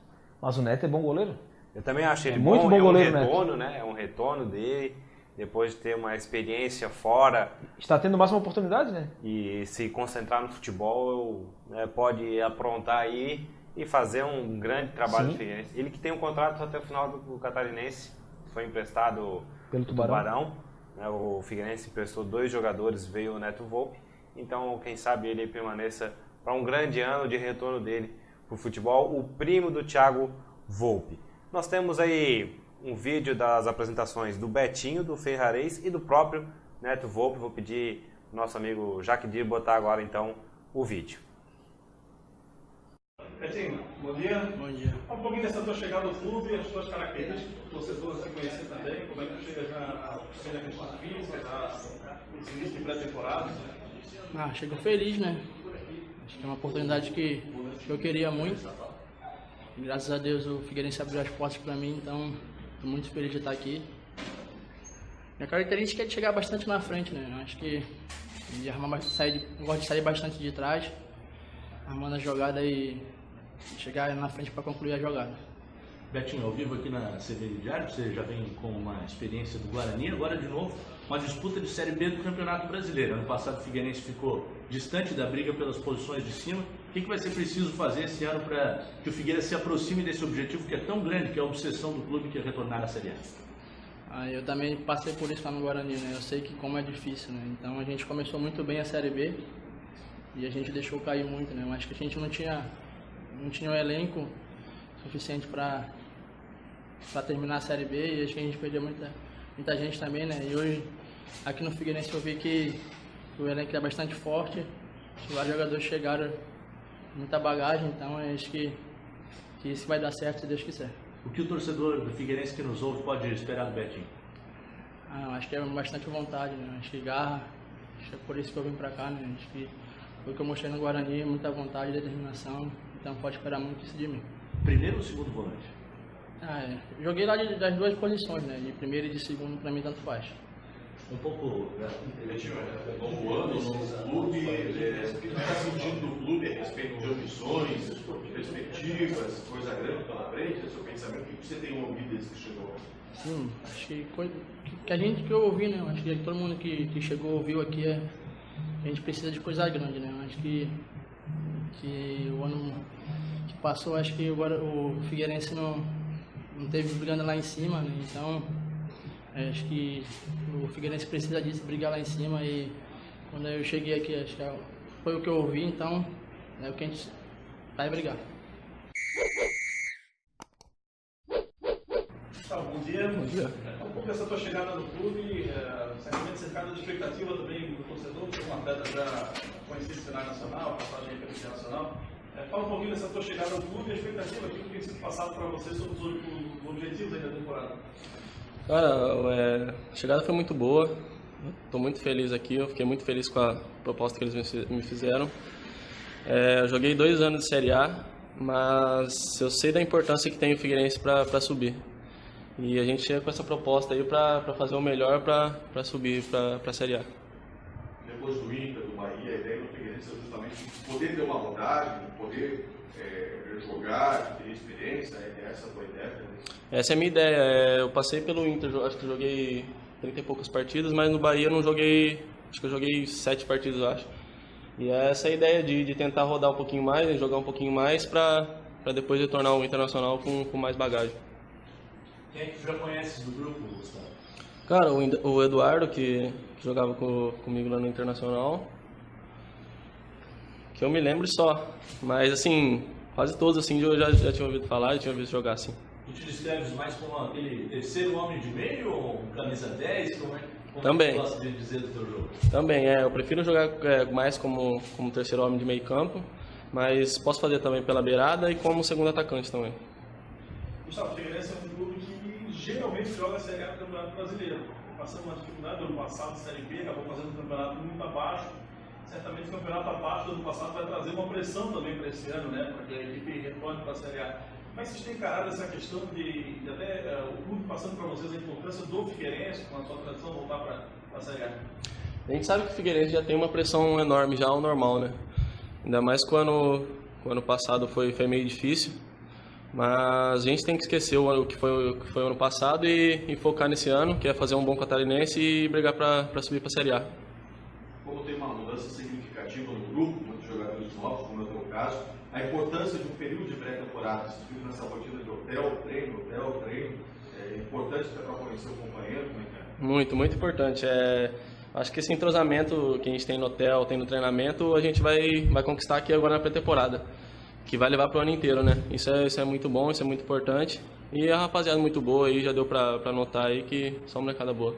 mas o Neto é bom goleiro. Eu também acho ele muito bom goleiro, um retorno, né? É um retorno dele, depois de ter uma experiência fora. Está tendo mais uma oportunidade, né? E se concentrar no futebol, né, pode aprontar aí e fazer um grande trabalho no Figueirense. Ele que tem um contrato até o final do Catarinense, foi emprestado pelo Tubarão. Né? O Figueirense emprestou 2 jogadores, veio o Neto Volpi, então quem sabe ele permaneça para um grande ano de retorno dele para o futebol, o primo do Thiago Volpi. Nós temos aí um vídeo das apresentações do Betinho, do Ferrarese e do próprio Neto Volpi. Vou pedir ao nosso amigo Jaquedir botar agora então o vídeo. Betinho, bom dia. Bom dia. Fala um pouquinho dessa tua chegada ao clube, as tuas características, o torcedor se conhecer também, como é que tu chega já a questão física, esse início de pré-temporada. Chego feliz, né? Acho que é uma oportunidade que eu queria muito. E, graças a Deus o Figueirense abriu as portas para mim, então estou muito feliz de estar aqui. Minha característica é de chegar bastante na frente, né? Eu acho que de armar, eu gosto de sair bastante de trás, armando a jogada e chegar na frente para concluir a jogada. Betinho, ao vivo aqui na CBN Diário, você já vem com uma experiência do Guarani, agora de novo uma disputa de Série B do Campeonato Brasileiro. Ano passado o Figueirense ficou distante da briga pelas posições de cima. O que vai ser preciso fazer esse ano para que o Figueirense se aproxime desse objetivo que é tão grande, que é a obsessão do clube, que é retornar à Série A? Eu também passei por isso lá no Guarani, né? Eu sei que como é difícil, né? Então a gente começou muito bem a Série B e a gente deixou cair muito, né? Eu acho que a gente não tinha um elenco suficiente para terminar a Série B, e acho que a gente perdeu muita gente também, né? E hoje, aqui no Figueirense, eu vi que o elenco é bastante forte, vários jogadores chegaram com muita bagagem, então acho que isso vai dar certo, se Deus quiser. O que o torcedor do Figueirense que nos ouve pode esperar do Betinho? Acho que é bastante vontade, né? Acho que garra, acho que é por isso que eu vim pra cá, né? Acho que foi o que eu mostrei no Guarani, muita vontade, determinação, então pode esperar muito isso de mim. Primeiro ou segundo volante? Joguei lá das 2 posições, né? De primeiro e de segundo, pra mim tanto faz. Um pouco... Betinho, novo ano, novo clube, o que tu está sentindo do clube a respeito de ambições, perspectivas, coisa grande pela frente, seu pensamento, o que você tem ouvido desde que chegou? Sim, acho que que eu ouvi, né? Acho que todo mundo que chegou ouviu aqui, a gente precisa de coisa grande, né? Acho que o ano que passou, acho que agora o Figueirense não teve brigando lá em cima, né? Então acho que o Figueirense precisa disso, brigar lá em cima, e quando eu cheguei aqui, acho que foi o que eu ouvi, então é o que a gente vai brigar. Bom dia. Bom dia. Um pouco dessa tua chegada no clube, certamente cercada de expectativa também do torcedor, que é um atleta já conhecido no cenário nacional, passagem pelo internacional. Fala um pouquinho dessa tua chegada ao clube e a expectativa, aquilo que tem sido passado para você sobre os objetivos aí da temporada. Cara, a chegada foi muito boa, estou muito feliz aqui, eu fiquei muito feliz com a proposta que eles me fizeram. Eu joguei 2 anos de Série A, mas eu sei da importância que tem o Figueirense para subir. E a gente chega com essa proposta aí para fazer o melhor para subir para a Série A. Depois do Inter, do Bahia, a ideia do Figueirense é justamente poder ter uma rodagem, poder jogar, ter experiência, é essa a tua ideia? Essa é a minha ideia. Eu passei pelo Inter, acho que joguei 30 e poucas partidas, mas no Bahia eu não joguei, acho que eu joguei 7 partidas, eu acho. E essa é a ideia de tentar rodar um pouquinho mais, jogar um pouquinho mais para depois retornar ao Internacional com mais bagagem. Quem é que tu já conheces do grupo, Gustavo? Cara, o Eduardo, que jogava comigo lá no Internacional, que eu me lembro só, mas assim, quase todos assim eu já tinha ouvido falar, já tinha visto jogar assim. Tu te descreves mais como aquele terceiro homem de meio ou camisa 10? Também. Você gosta de dizer do teu jogo? Também, eu prefiro jogar mais como terceiro homem de meio campo, mas posso fazer também pela beirada e como segundo atacante também. Gustavo, o Figueirense é um clube que geralmente joga a Série A do Campeonato Brasileiro. Passando uma dificuldade do ano passado, Série B, acabou fazendo um campeonato muito abaixo. Certamente o campeonato abaixo do ano passado vai trazer uma pressão também para esse ano, né? Para que a equipe retorne para a Série A. Como é que vocês têm encarado essa questão de até o clube passando para vocês a importância do Figueirense, com a sua tradição, voltar para a Série A? A gente sabe que o Figueirense já tem uma pressão enorme, já ao normal, né? Ainda mais que o ano passado foi meio difícil, mas a gente tem que esquecer o que foi o ano passado e focar nesse ano, que é fazer um bom catarinense e brigar para subir para a Série A. Como tem uma mudança significativa no grupo, muitos jogadores novos, como é o teu caso, a importância de um período de pré-temporada, você fica nessa rotina de hotel, treino, é importante até para conhecer o companheiro, como é que é? Muito, muito importante. Acho que esse entrosamento que a gente tem no hotel, tem no treinamento, a gente vai conquistar aqui agora na pré-temporada, que vai levar para o ano inteiro, né? Isso é muito bom, isso é muito importante. E a rapaziada muito boa aí, já deu para notar aí que só molecada boa.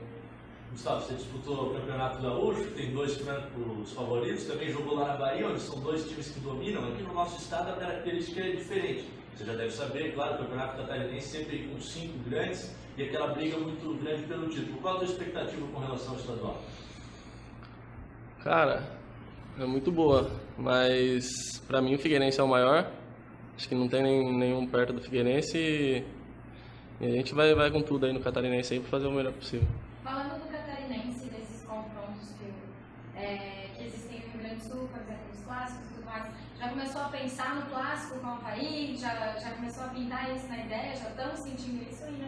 Gustavo, você disputou o Campeonato Gaúcho, tem 2 francos favoritos, também jogou lá na Bahia, onde são 2 times que dominam. Aqui no nosso estado a característica é diferente. Você já deve saber, claro, o Campeonato Catarinense sempre com 5 grandes e aquela briga muito grande pelo título. Qual a tua expectativa com relação ao estadual? Cara, é muito boa, mas pra mim o Figueirense é o maior. Acho que não tem nenhum perto do Figueirense e a gente vai com tudo aí no Catarinense aí pra fazer o melhor possível. Falando do Catarinense, desses confrontos que existem no Rio Grande do Sul, por exemplo, os clássicos e tudo mais, já começou a pensar no clássico com o Havaí? Já começou a pintar isso na ideia? Já estão sentindo isso ainda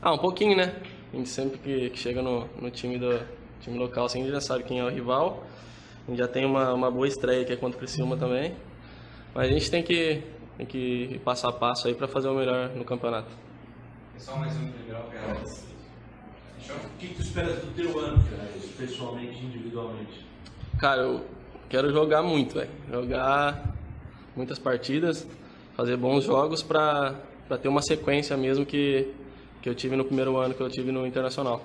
não? Um pouquinho, né? A gente sempre que chega no time local, assim, a gente já sabe quem é o rival. A gente já tem uma boa estreia que é contra o Criciúma também. Mas a gente tem que ir passo a passo aí para fazer o melhor no campeonato. Pessoal, mais um legal, cara. O que tu esperas do teu ano, cara, pessoalmente e individualmente? Cara, eu quero jogar muito, velho. Jogar muitas partidas, fazer bons jogos para ter uma sequência mesmo que eu tive no primeiro ano que eu tive no Internacional.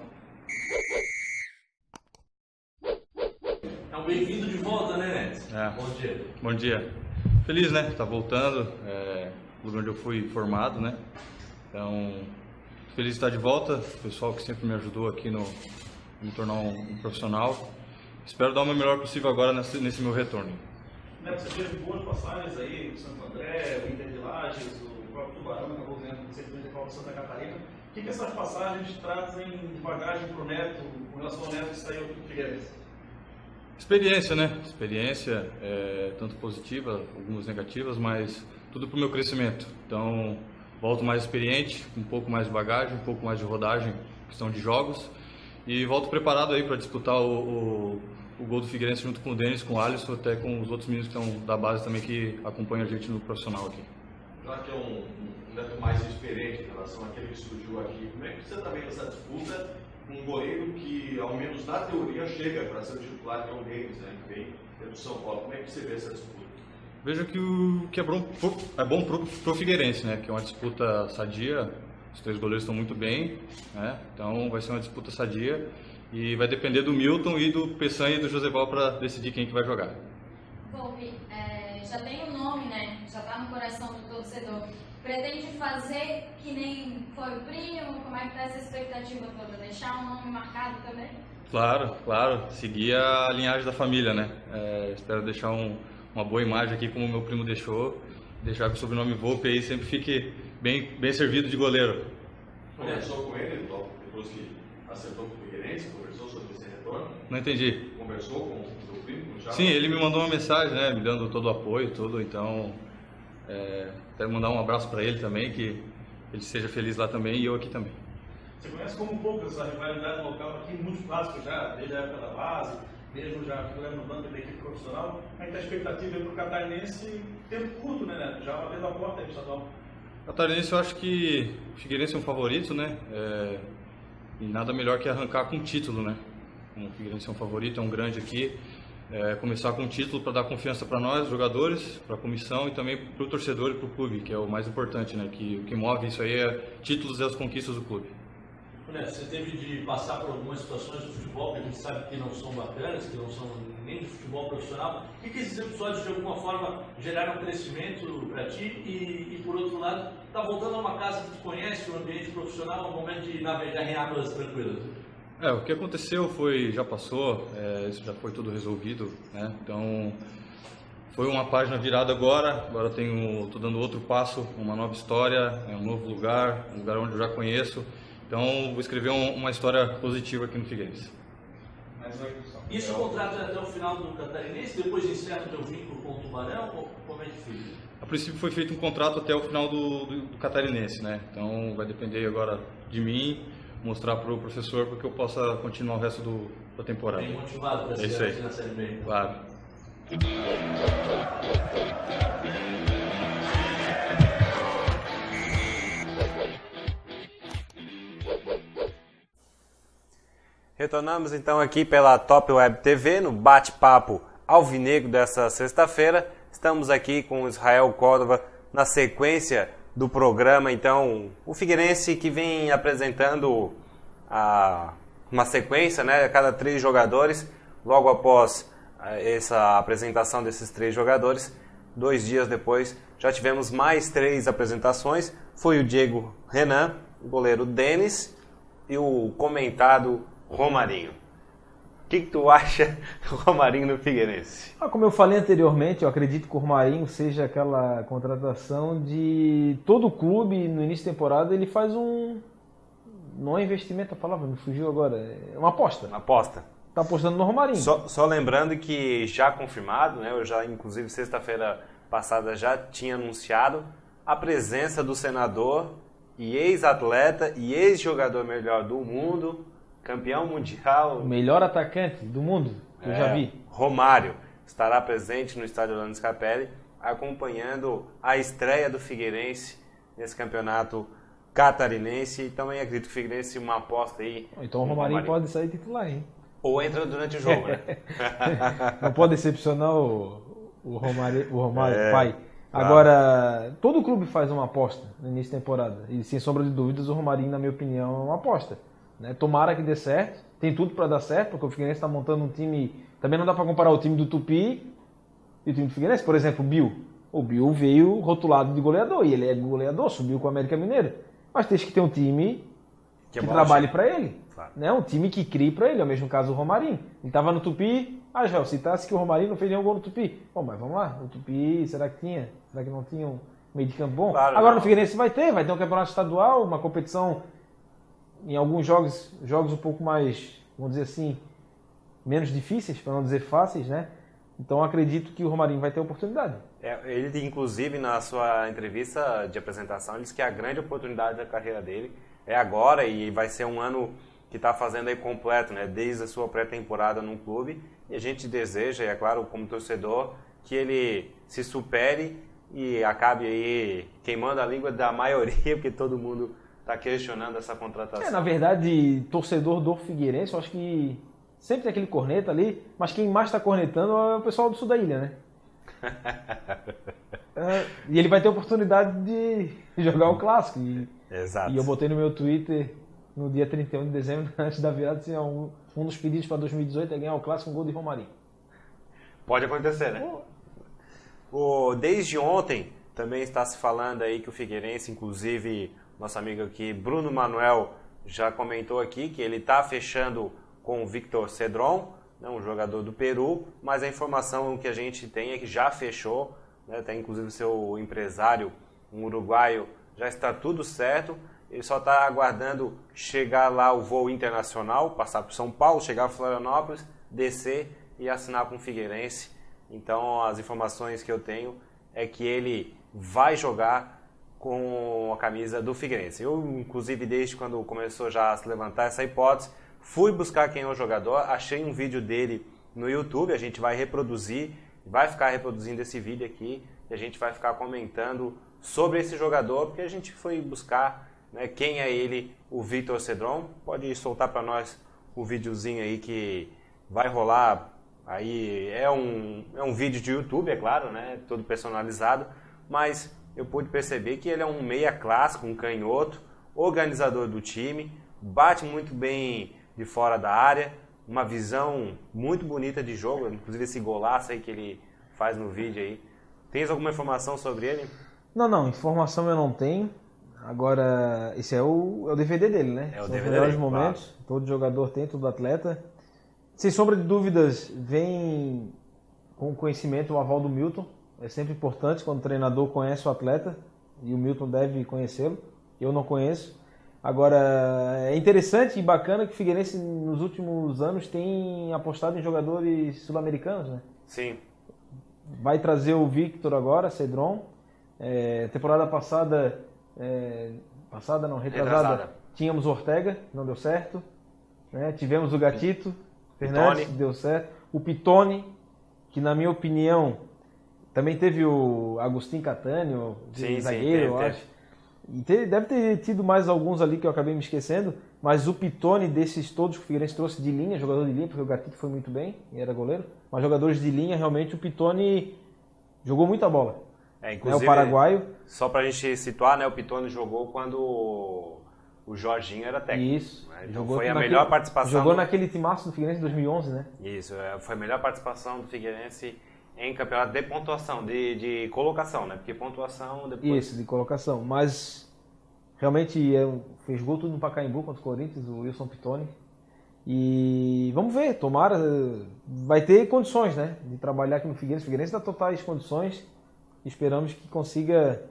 Então, bem-vindo de volta, né, Neto? Bom dia. Bom dia. Feliz, né? Tá voltando, lugar onde eu fui formado, né? Então, feliz de estar de volta. O pessoal que sempre me ajudou aqui no me tornar um profissional. Espero dar o meu melhor possível agora nesse meu retorno. Neto, você teve boas passagens aí, o Santo André, o Inter de Lages, o próprio Tubarão acabou ganhando recentemente a Copa Santa Catarina. O que essas passagens trazem de bagagem para o Neto, com relação ao Neto que saiu do Figueirense? Experiência, né? Experiência, tanto positiva, algumas negativas, mas tudo para o meu crescimento. Então, volto mais experiente, um pouco mais de bagagem, um pouco mais de rodagem, questão de jogos. E volto preparado aí para disputar o gol do Figueirense junto com o Denis, com o Alisson, até com os outros meninos que estão da base também que acompanham a gente no profissional aqui. Já que é um neto mais experiente em relação àquele que surgiu aqui, como é que você está vendo essa disputa com um goleiro que, ao menos na teoria, chega para ser o titular, que é o Denis, né, que vem do São Paulo? Como é que você vê essa disputa? Vejo que é bom pro Figueirense, né? Que é uma disputa sadia, os 3 goleiros estão muito bem, né? Então vai ser uma disputa sadia e vai depender do Milton e do Peçanha e do Joseval para decidir quem que vai jogar. Volpe, já tem um nome, né? Já está no coração do torcedor. Pretende fazer que nem foi o primo? Como é que está essa expectativa toda? Deixar um nome marcado também? Claro. Seguir a linhagem da família, né? Espero deixar uma boa imagem aqui como o meu primo deixou. Deixar que o sobrenome Volpe aí sempre fique bem servido de goleiro. Conversou com ele, depois que acertou com o Figueirense? Conversou sobre esse retorno? Não entendi. Conversou com o seu primo? Sim, ele me mandou uma mensagem, né? Me dando todo o apoio, tudo. Então, quero mandar um abraço para ele também, que ele seja feliz lá também e eu aqui também. Você conhece como um pouco essa rivalidade local aqui, muitos clássicos já, desde a época da base, mesmo já jogando no banco da equipe profissional. Como é que está a expectativa para o Catarinense, tempo curto, né, Neto? Já batendo a porta aí do estadual. Catarinense, eu acho que o Figueirense é um favorito, né? E nada melhor que arrancar com título, né? O Figueirense é um favorito, é um grande aqui. Começar com um título para dar confiança para nós, jogadores, para a comissão e também para o torcedor e para o clube, que é o mais importante, né? Que o que move isso aí é títulos e as conquistas do clube. Você teve de passar por algumas situações do futebol que a gente sabe que não são bacanas, que não são nem de futebol profissional. O que esses episódios de alguma forma geraram crescimento para ti? E por outro lado, tá voltando a uma casa que tu conhece, um ambiente profissional, um momento de navegar em águas tranquilas. O que aconteceu já passou, isso já foi tudo resolvido, né? Então foi uma página virada agora estou dando outro passo, uma nova história, um novo lugar, um lugar onde eu já conheço. Então, vou escrever uma história positiva aqui no Figueirense. Isso o contrato é até o final do Catarinense, depois encerra o teu vínculo com o Tubarão, ou como é que fica? A princípio foi feito um contrato até o final do Catarinense, né? Então, vai depender agora de mim, mostrar para o professor para que eu possa continuar o resto da temporada. Bem motivado para ser aqui na Série B. Claro. Retornamos então aqui pela Top Web TV no bate-papo alvinegro dessa sexta-feira. Estamos aqui com o Israel Córdova na sequência do programa. Então, o Figueirense que vem apresentando uma sequência, né, a cada 3 jogadores. Logo após essa apresentação desses 3 jogadores, 2 dias depois, já tivemos mais 3 apresentações. Foi o Diego Renan, o goleiro Denis e o comentado Romarinho. O que tu acha do Romarinho no Figueirense? Como eu falei anteriormente, eu acredito que o Romarinho seja aquela contratação de todo clube no início da temporada, ele faz não é investimento, a palavra me fugiu agora, é uma aposta. Uma aposta. Está apostando no Romarinho. Só lembrando que já confirmado, né, eu já inclusive sexta-feira passada já tinha anunciado a presença do senador e ex-atleta e ex-jogador melhor do mundo, campeão mundial. O melhor atacante do mundo, que eu já vi. Romário estará presente no estádio Orlando Scarpelli, acompanhando a estreia do Figueirense nesse campeonato catarinense. E também acredito que o Figueirense uma aposta aí. Então o Romarinho pode sair titular, hein? Ou entra durante o jogo, né? Não pode decepcionar o Romário, pai. Claro. Agora, todo clube faz uma aposta no início da temporada. E sem sombra de dúvidas, o Romarinho, na minha opinião, é uma aposta. Né? Tomara que dê certo, tem tudo para dar certo, porque o Figueirense está montando um time. Também não dá para comparar o time do Tupi e o time do Figueirense. Por exemplo, o Bill. O Bill veio rotulado de goleador, e ele é goleador, subiu com o América Mineiro. Mas tem que ter um time que trabalhe para ele. Claro. Né? Um time que crie para ele, é o mesmo caso do Romarinho. Ele estava no Tupi, Joel, citasse que o Romarinho não fez nenhum gol no Tupi. Bom, mas vamos lá, o Tupi, será que tinha? Será que não tinha um meio de campo bom? Claro, agora no Figueirense vai ter um campeonato estadual, uma competição em alguns jogos um pouco mais, vamos dizer assim, menos difíceis, para não dizer fáceis, né? Então acredito que o Romarinho vai ter oportunidade. Ele, inclusive, na sua entrevista de apresentação, ele disse que a grande oportunidade da carreira dele é agora e vai ser um ano que está fazendo aí completo, né? Desde a sua pré-temporada no clube. E a gente deseja, e é claro, como torcedor, que ele se supere e acabe aí queimando a língua da maioria, porque todo mundo está questionando essa contratação. Na verdade, torcedor do Figueirense, eu acho que sempre tem aquele corneta ali, mas quem mais está cornetando é o pessoal do sul da ilha, né? E ele vai ter oportunidade de jogar o clássico. Exato. E eu botei no meu Twitter no dia 31 de dezembro, antes da virada, assim, um dos pedidos para 2018 é ganhar o clássico com gol de Romarinho. Pode acontecer, né? Desde ontem também está se falando aí que o Figueirense, inclusive nosso amigo aqui, Bruno Manuel, já comentou aqui que ele está fechando com o Victor Cedron, né, um jogador do Peru, mas a informação que a gente tem é que já fechou, né, até inclusive seu empresário, um uruguaio, já está tudo certo, ele só está aguardando chegar lá o voo internacional, passar por São Paulo, chegar a Florianópolis, descer e assinar com o Figueirense. Então as informações que eu tenho é que ele vai jogar com a camisa do Figueirense. Eu, inclusive, desde quando começou já a se levantar essa hipótese, fui buscar quem é o jogador, achei um vídeo dele no YouTube, a gente vai reproduzir, vai ficar reproduzindo esse vídeo aqui, e a gente vai ficar comentando sobre esse jogador, porque a gente foi buscar, né, quem é ele, o Victor Cedron. Pode soltar para nós o videozinho aí que vai rolar, aí é um vídeo de YouTube, é claro, né, todo personalizado, mas eu pude perceber que ele é um meia clássico, um canhoto, organizador do time, bate muito bem de fora da área, uma visão muito bonita de jogo, inclusive esse golaço aí que ele faz no vídeo aí. Tens alguma informação sobre ele? Não, informação eu não tenho. Agora, esse é o DVD dele, né? É o São DVD os melhores dele, momentos. Claro. Todo jogador tem, todo atleta. Sem sombra de dúvidas, vem com conhecimento o aval do Milton. É sempre importante quando o treinador conhece o atleta, e o Milton deve conhecê-lo. Eu não conheço. Agora, é interessante e bacana que o Figueirense, nos últimos anos, tem apostado em jogadores sul-americanos, né? Sim. Vai trazer o Victor agora, Cedron. Temporada passada, retrasada, tínhamos o Ortega, não deu certo. Né? Tivemos o Gatito Fernandes, deu certo. O Pitone, que na minha opinião, também teve o Agostinho Catânio, zagueiro, eu acho. E deve ter tido mais alguns ali que eu acabei me esquecendo, mas o Pitone desses todos que o Figueirense trouxe de linha, jogador de linha, porque o Gatito foi muito bem e era goleiro, mas jogadores de linha, realmente o Pitone jogou muita bola. Inclusive, o paraguaio. Só pra gente situar, né, o Pitone jogou quando o Jorginho era técnico. Isso. Né? Então foi a melhor participação. Jogou naquele timaço do Figueirense em 2011, né? Isso, foi a melhor participação do Figueirense em campeonato de pontuação, de colocação, né? Porque pontuação depois... Isso, de colocação. Mas realmente fez gol tudo no Pacaembu contra o Corinthians, o Wilson Pitone. E vamos ver, tomara, vai ter condições, né? De trabalhar aqui no Figueirense. O Figueirense dá totais condições. Esperamos que consiga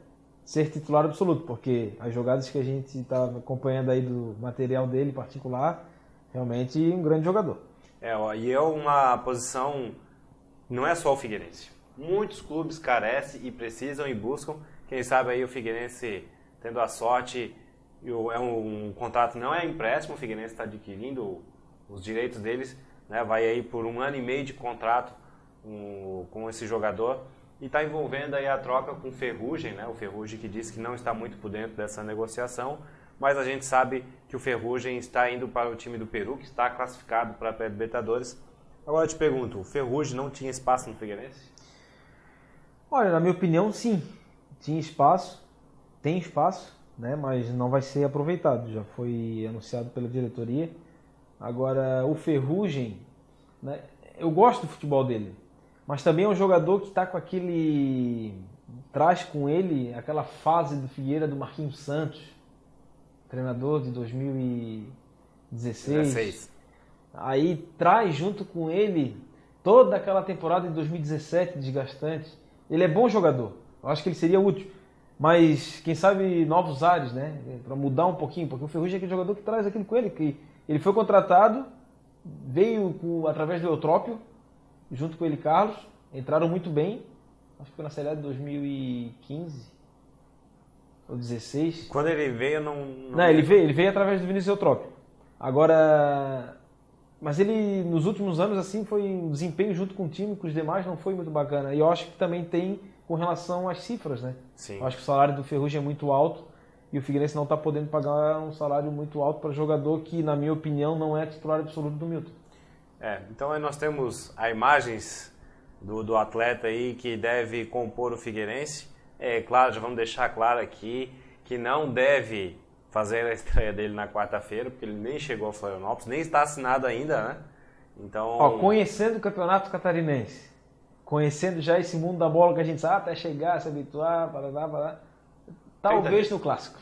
ser titular absoluto, porque as jogadas que a gente está acompanhando aí do material dele particular, realmente um grande jogador. E é uma posição... Não é só o Figueirense. Muitos clubes carecem e precisam e buscam. Quem sabe aí o Figueirense tendo a sorte, um contrato não é empréstimo, o Figueirense está adquirindo os direitos deles, né? Vai aí por 1 ano e meio de contrato com esse jogador e está envolvendo aí a troca com o Ferrugem, né? O Ferrugem que disse que não está muito por dentro dessa negociação, mas a gente sabe que o Ferrugem está indo para o time do Peru, que está classificado para a pré-Libertadores. Agora eu te pergunto, o Ferrugem não tinha espaço no Figueirense? Olha, na minha opinião, sim. Tinha espaço, tem espaço, né? Mas não vai ser aproveitado. Já foi anunciado pela diretoria. Agora, o Ferrugem, né? Eu gosto do futebol dele, mas também é um jogador que está com traz com ele aquela fase do Figueira do Marquinhos Santos, treinador de 2016. Aí traz junto com ele toda aquela temporada de 2017 desgastante. Ele é bom jogador, eu acho que ele seria útil, mas quem sabe novos ares, né? Para mudar um pouquinho, porque o Ferrugem é aquele jogador que traz aquilo com ele, que ele foi contratado, veio através do Eutrópio, junto com ele Carlos, entraram muito bem, acho que foi na Série A de 2015 ou 16. Quando ele veio, não ele veio através do Vinícius Eutrópio. Agora, mas ele nos últimos anos assim foi um desempenho junto com o time, com os demais não foi muito bacana. E eu acho que também tem com relação às cifras, né? Sim. Eu acho que o salário do Ferrugem é muito alto e o Figueirense não está podendo pagar um salário muito alto para jogador que, na minha opinião, não é titular absoluto do Milton. Então aí nós temos as imagens do atleta aí que deve compor o Figueirense. Claro, já vamos deixar claro aqui que não deve fazer a estreia dele na quarta-feira, porque ele nem chegou a Florianópolis, nem está assinado ainda, né? Então... conhecendo o Campeonato Catarinense, conhecendo já esse mundo da bola que a gente sabe, até chegar, se habituar, talvez no Clássico.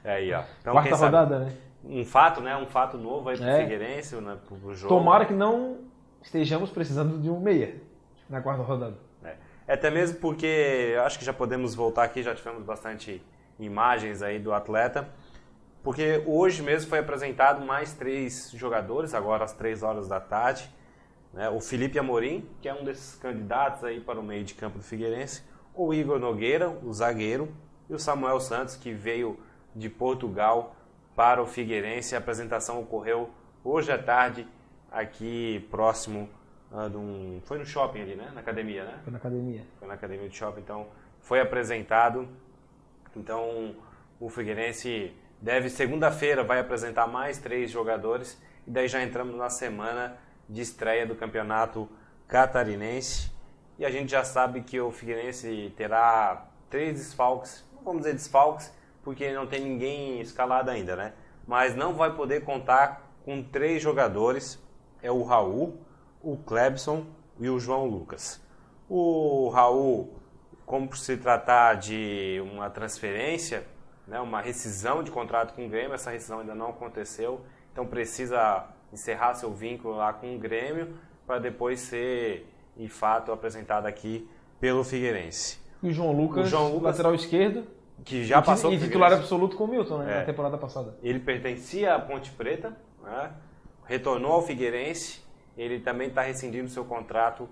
Aí, ó. Então, quarta rodada, né? Um fato novo aí pro Figueirense, né, pro jogo. Tomara que não estejamos precisando de um meia na quarta rodada. Até mesmo porque, eu acho que já podemos voltar aqui, já tivemos bastante imagens aí do atleta, porque hoje mesmo foi apresentado mais 3 jogadores, agora às 3 horas da tarde, né? O Felipe Amorim, que é um desses candidatos aí para o meio de campo do Figueirense, o Igor Nogueira, o zagueiro, e o Samuel Santos, que veio de Portugal para o Figueirense. A apresentação ocorreu hoje à tarde, aqui próximo foi no shopping ali, né? Na academia, né? Foi na academia. Foi na academia de shopping, então foi apresentado. Então o Figueirense segunda-feira vai apresentar mais 3 jogadores e daí já entramos na semana de estreia do Campeonato Catarinense. E a gente já sabe que o Figueirense terá 3 desfalques, não vamos dizer desfalques, porque não tem ninguém escalado ainda, né? Mas não vai poder contar com 3 jogadores, é o Raul, o Clebson e o João Lucas. O Raul, como por se tratar de uma transferência, né, uma rescisão de contrato com o Grêmio, essa rescisão ainda não aconteceu, então precisa encerrar seu vínculo lá com o Grêmio para depois ser, de fato, apresentado aqui pelo Figueirense. E o João Lucas, lateral esquerdo, que já passou e titular absoluto com o Milton, né, na temporada passada. Ele pertencia à Ponte Preta, né, retornou ao Figueirense, ele também está rescindindo seu contrato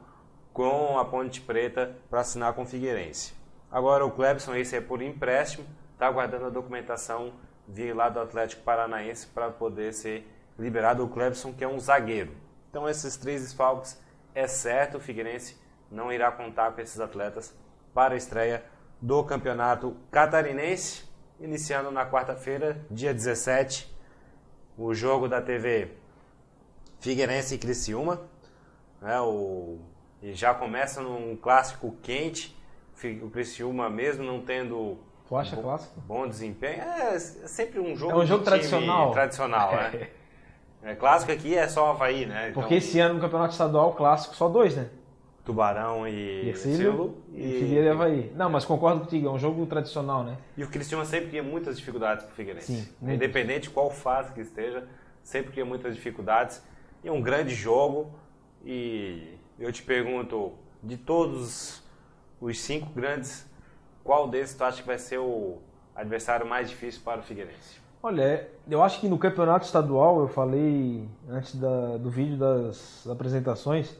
com a Ponte Preta para assinar com o Figueirense. Agora o Clebson, esse é por empréstimo, está aguardando a documentação vir lá do Atlético Paranaense para poder ser liberado. O Clebson, que é um zagueiro. Então esses 3 desfalques, é certo, o Figueirense não irá contar com esses atletas para a estreia do Campeonato Catarinense, iniciando na quarta-feira, dia 17, o jogo da TV Figueirense e Criciúma, né, e já começa num clássico quente, o Criciúma mesmo não tendo bom desempenho, é sempre um jogo, tradicional, né? Clássico aqui é só Avaí, né? Porque então, esse ano no Campeonato Estadual, clássico só 2, né? Tubarão e Ercílio e Figueira e Avaí. Não, mas concordo contigo, é um jogo tradicional, né? E o Criciúma sempre cria muitas dificuldades pro Figueirense. Sim, independente de qual fase que esteja, sempre cria muitas dificuldades. E é um grande jogo. E eu te pergunto, de todos os 5 grandes, qual desses tu acha que vai ser o adversário mais difícil para o Figueirense? Olha, eu acho que no Campeonato Estadual, eu falei antes do vídeo das apresentações,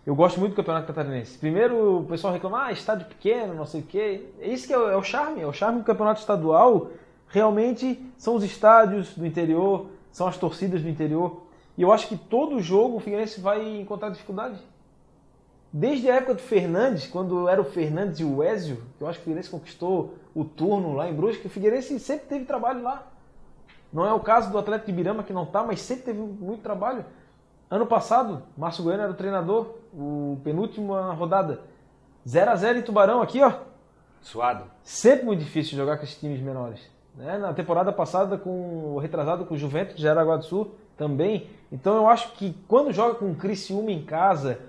eu gosto muito do Campeonato Catarinense. Primeiro, o pessoal reclama, estádio pequeno, não sei o quê. Isso que é o charme. O charme do Campeonato Estadual realmente são os estádios do interior, são as torcidas do interior. E eu acho que todo jogo o Figueirense vai encontrar dificuldade. Desde a época do Fernandes, quando era o Fernandes e o Ézio, que eu acho que o Figueirense conquistou o turno lá em Brusque, o Figueirense sempre teve trabalho lá. Não é o caso do Atlético de Ibirama, que não está, mas sempre teve muito trabalho. Ano passado, Márcio Goiano era o treinador, o penúltima rodada. 0-0 em Tubarão, aqui, ó. Suado. Sempre muito difícil jogar com esses times menores. Né? Na temporada passada, retrasado com o Juventus de Jaraguá do Sul, também. Então eu acho que quando joga com o Criciúma em casa,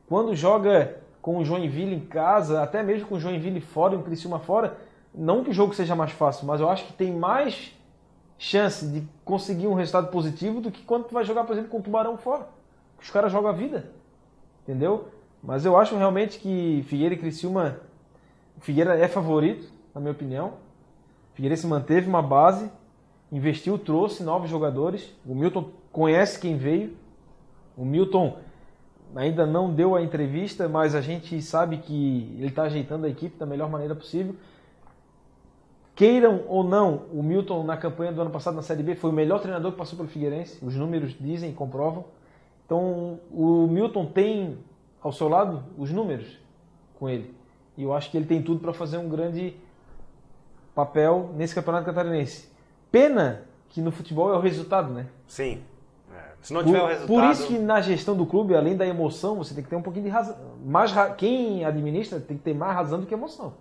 quando joga com o Joinville em casa, até mesmo com o Joinville fora e o Criciúma fora, não que o jogo seja mais fácil, mas eu acho que tem mais chance de conseguir um resultado positivo do que quando tu vai jogar, por exemplo, com o Tubarão fora. Os caras jogam a vida, entendeu? Mas eu acho realmente que Figueira e Criciúma, o Figueira é favorito, na minha opinião. O Figueira se manteve uma base, investiu, trouxe novos jogadores. O Milton conhece quem veio. O Milton ainda não deu a entrevista, mas a gente sabe que ele está ajeitando a equipe da melhor maneira possível. Queiram ou não, o Milton na campanha do ano passado na Série B foi o melhor treinador que passou pelo Figueirense. Os números dizem e comprovam. Então o Milton tem ao seu lado os números com ele. E eu acho que ele tem tudo para fazer um grande papel nesse Campeonato Catarinense. Pena que no futebol é o resultado, né? Sim. Se não tiver o resultado... Por isso que na gestão do clube, além da emoção, você tem que ter um pouquinho de razão. Quem administra tem que ter mais razão do que emoção.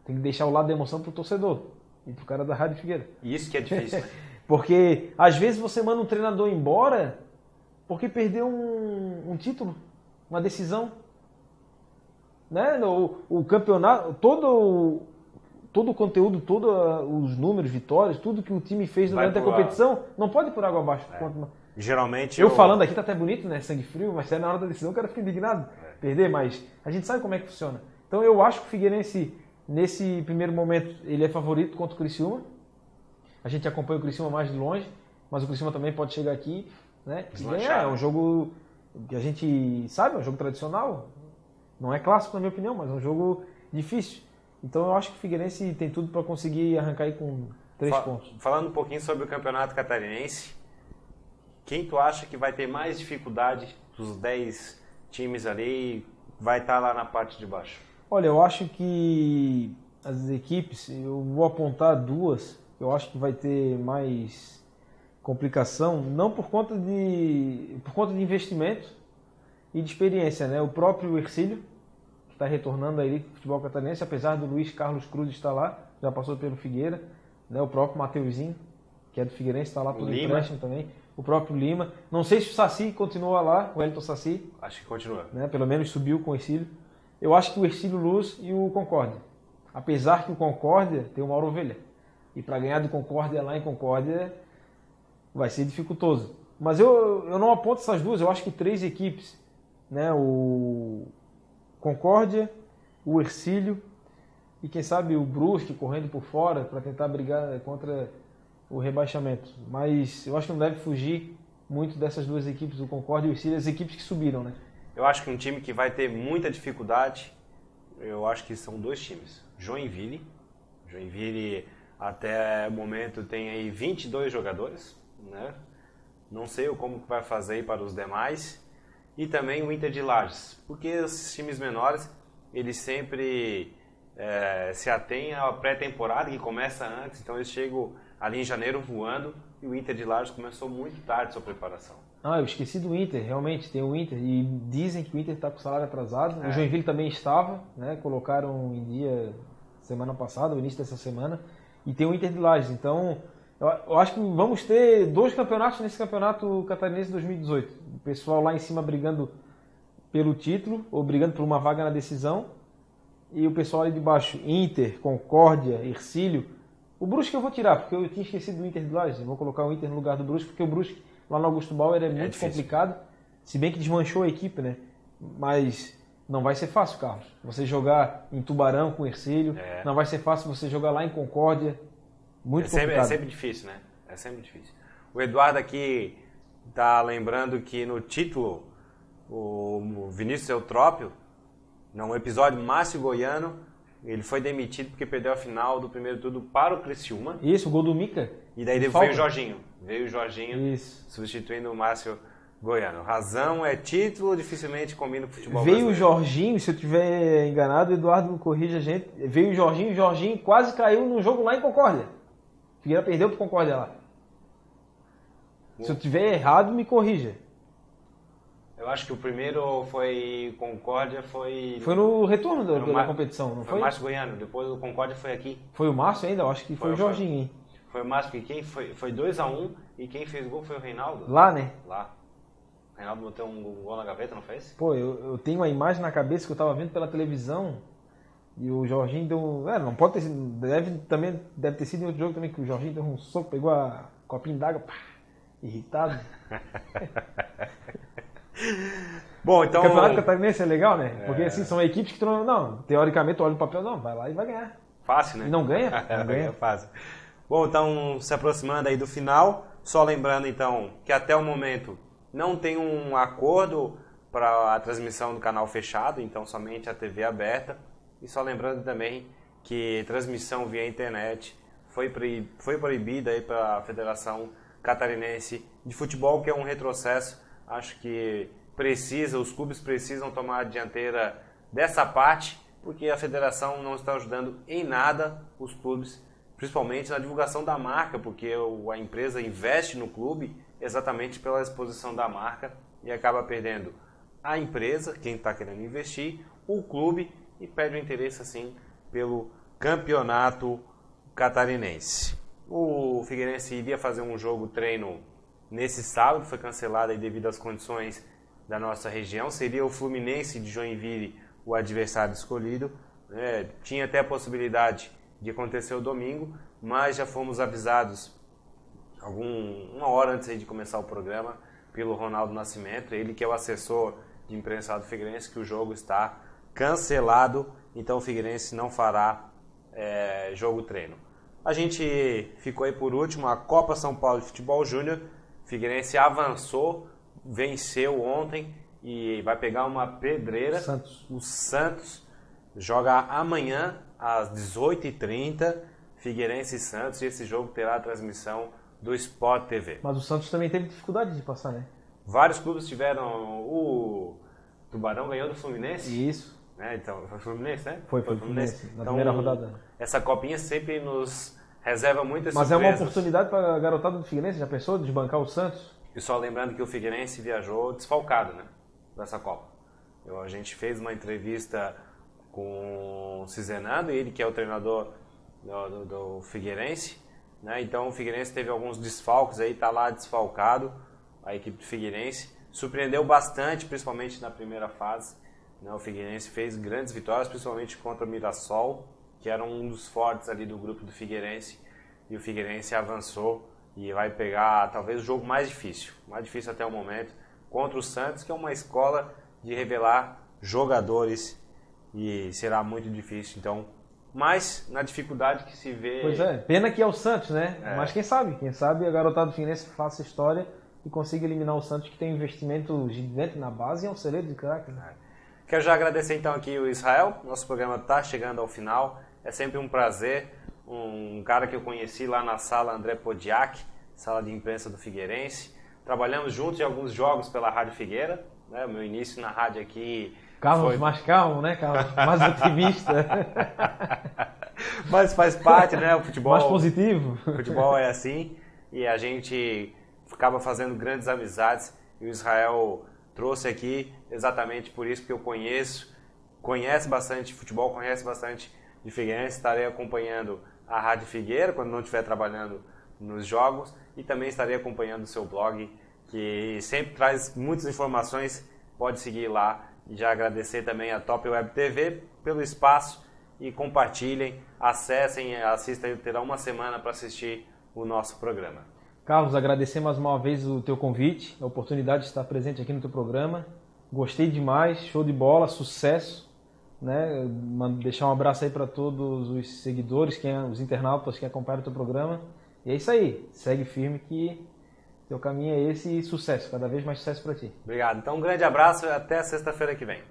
Tem que deixar o lado da emoção pro torcedor e pro cara da Rádio Figueira. Isso que é difícil. Porque às vezes você manda um treinador embora porque perdeu um título, uma decisão. Né? O campeonato, todo o conteúdo, todos os números, vitórias, tudo que o time fez durante a competição, não pode ir por água abaixo. Geralmente eu falando aqui tá até bonito, né? Sangue frio, mas na hora da decisão o cara fica indignado. Perder, mas a gente sabe como é que funciona. Então eu acho que o Figueirense, nesse primeiro momento, ele é favorito contra o Criciúma. A gente acompanha o Criciúma mais de longe, mas o Criciúma também pode chegar aqui, né? E ganhar. É um jogo que a gente sabe, é um jogo tradicional. Não é clássico, na minha opinião, mas é um jogo difícil. Então eu acho que o Figueirense tem tudo para conseguir arrancar aí com 3 pontos. Falando um pouquinho sobre o Campeonato Catarinense, quem tu acha que vai ter mais dificuldade dos 10 times ali, vai estar lá na parte de baixo? Olha, eu acho que as equipes, eu vou apontar 2, eu acho que vai ter mais complicação, não por conta de investimento e de experiência, né? O próprio Ercílio, que está retornando à elite do futebol catarinense, apesar do Luiz Carlos Cruz estar lá, já passou pelo Figueira. né? O próprio Mateuzinho, que é do Figueirense, está lá por Lima. empréstimo também. O próprio Lima. Não sei se o Saci continua lá, o Wellington Saci. Acho que continua. Né? Pelo menos subiu com o Ercílio. Eu acho que o Ercílio Luz e o Concórdia. Apesar que o Concórdia tem o Mauro Ovelha. E para ganhar do Concórdia lá em Concórdia vai ser dificultoso. Mas eu não aponto essas duas, eu acho que 3 equipes, né? O Concórdia, o Ercílio e quem sabe o Brusque correndo por fora para tentar brigar contra o rebaixamento. Mas eu acho que não deve fugir muito dessas duas equipes, o Concórdia e o Ercílio, as equipes que subiram, né? Eu acho que um time que vai ter muita dificuldade, eu acho que são 2 times. Joinville. Joinville até o momento tem aí 22 jogadores, né? Não sei como que vai fazer aí para os demais. E também o Inter de Lages, porque esses times menores, eles sempre se atêm à pré-temporada que começa antes, então eles chegam ali em janeiro voando e o Inter de Lages começou muito tarde sua preparação. Ah, eu esqueci do Inter, realmente, tem o Inter, e dizem que o Inter está com o salário atrasado, o Joinville também estava, né? Colocaram em dia semana passada, o início dessa semana, e tem o Inter de Lages, então eu acho que vamos ter 2 campeonatos nesse campeonato catarinense 2018, o pessoal lá em cima brigando pelo título, ou brigando por uma vaga na decisão, e o pessoal ali de baixo, Inter, Concórdia, Ercílio. O Brusque eu vou tirar, porque eu tinha esquecido do Inter de Lages, eu vou colocar o Inter no lugar do Brusque, porque o Brusque lá no Augusto Bauer é muito complicado, se bem que desmanchou a equipe, né? Mas não vai ser fácil, Carlos. Você jogar em Tubarão com o Ercílio, não vai ser fácil você jogar lá em Concórdia, muito complicado. É sempre difícil, né? É sempre difícil. O Eduardo aqui tá lembrando que no título, o Vinícius Eutrópio, no episódio Márcio Goiano, ele foi demitido porque perdeu a final do primeiro turno para o Criciúma. Isso, o gol do Mica. E daí veio o Jorginho. Veio o Jorginho Isso. Substituindo o Márcio Goiano. Razão é título, dificilmente combina com o futebol brasileiro. Veio o Jorginho, se eu estiver enganado, o Eduardo corrige a gente. Veio o Jorginho quase caiu no jogo lá em Concórdia. Figueira perdeu para Concórdia lá. Se eu estiver errado, me corrija. Eu acho que o primeiro foi Concórdia, foi no retorno da competição, não foi? Foi o Márcio Goiano, depois o Concórdia foi aqui. Foi o Márcio ainda? Eu acho que foi o Jorginho, hein? Foi o Márcio, que quem foi 2-1 e quem fez gol foi o Reinaldo. Lá, né? Lá. O Reinaldo botou um gol na gaveta, não fez? Pô, eu tenho uma imagem na cabeça que eu tava vendo pela televisão e o Jorginho deu... não pode ter sido... Deve ter sido em outro jogo também que o Jorginho deu um soco, pegou a copinho d'água, irritado. Bom, então... O campeonato catarinense é legal, né? Porque assim, são equipes que não, teoricamente, olha o papel, não, vai lá e vai ganhar. Fácil, né? E não ganha? Não ganha. É fácil. Bom, então, se aproximando aí do final, só lembrando então que até o momento não tem um acordo para a transmissão do canal fechado, então somente a TV aberta. E só lembrando também que transmissão via internet foi proibida aí para a Federação Catarinense de Futebol, que é um retrocesso. Acho que os clubes precisam tomar a dianteira dessa parte, porque a federação não está ajudando em nada os clubes, principalmente na divulgação da marca, porque a empresa investe no clube exatamente pela exposição da marca e acaba perdendo a empresa, quem está querendo investir, o clube, e perde o interesse assim pelo campeonato catarinense. O Figueirense iria fazer um jogo treino nesse sábado, foi cancelado aí devido às condições da nossa região. Seria o Fluminense de Joinville o adversário escolhido. Tinha até a possibilidade de acontecer o domingo, mas já fomos avisados uma hora antes aí de começar o programa pelo Ronaldo Nascimento, ele que é o assessor de imprensa do Figueirense, que o jogo está cancelado, então o Figueirense não fará jogo treino. A gente ficou aí por último, a Copa São Paulo de Futebol Júnior. Figueirense avançou, venceu ontem e vai pegar uma pedreira. O Santos joga amanhã às 18h30, Figueirense e Santos, e esse jogo terá a transmissão do Sport TV. Mas o Santos também teve dificuldade de passar, né? Vários clubes tiveram. O Tubarão ganhou do Fluminense. Isso. Então, foi o Fluminense, né? Foi o Fluminense, na então, primeira rodada. Essa copinha sempre nos reserva muitas surpresas. Mas é uma oportunidade para a garotada do Figueirense, já pensou, desbancar o Santos? E só lembrando que o Figueirense viajou desfalcado, né? Dessa Copa. A gente fez uma entrevista com o Cizenado, ele que é o treinador do Figueirense, né? Então o Figueirense teve alguns desfalques aí, tá lá desfalcado, a equipe do Figueirense. Surpreendeu bastante, principalmente na primeira fase, né? O Figueirense fez grandes vitórias, principalmente contra o Mirassol, que era um dos fortes ali do grupo do Figueirense, e o Figueirense avançou e vai pegar talvez o jogo mais difícil até o momento, contra o Santos, que é uma escola de revelar jogadores e será muito difícil, então, mas na dificuldade que se vê... Pois é, pena que é o Santos, né? Mas quem sabe a garotada do Figueirense faça história e consiga eliminar o Santos, que tem um investimento gigante na base e é um celeiro de craque, né? Quero já agradecer então aqui o Israel, nosso programa está chegando ao final, é sempre um prazer, um cara que eu conheci lá na sala, André Podiak, sala de imprensa do Figueirense, trabalhamos juntos em alguns jogos pela Rádio Figueira, né? O meu início na rádio aqui... Carlos mais calmo, né, Carlos? Mais otimista. Mas faz parte, né? O futebol... Mais positivo. O futebol é assim e a gente acaba fazendo grandes amizades e o Israel trouxe aqui exatamente por isso que eu conhece bastante futebol, conhece bastante de Figueirense, estarei acompanhando a Rádio Figueira quando não estiver trabalhando nos jogos e também estarei acompanhando o seu blog, que sempre traz muitas informações, pode seguir lá. E já agradecer também a Top Web TV pelo espaço e compartilhem, acessem, assistam, terá uma semana para assistir o nosso programa. Carlos, agradecer mais uma vez o teu convite, a oportunidade de estar presente aqui no teu programa. Gostei demais, show de bola, sucesso, né? Deixar um abraço aí para todos os seguidores, os internautas que acompanham o teu programa. E é isso aí, segue firme que teu caminho é esse e sucesso, cada vez mais sucesso para ti. Obrigado. Então um grande abraço e até sexta-feira que vem.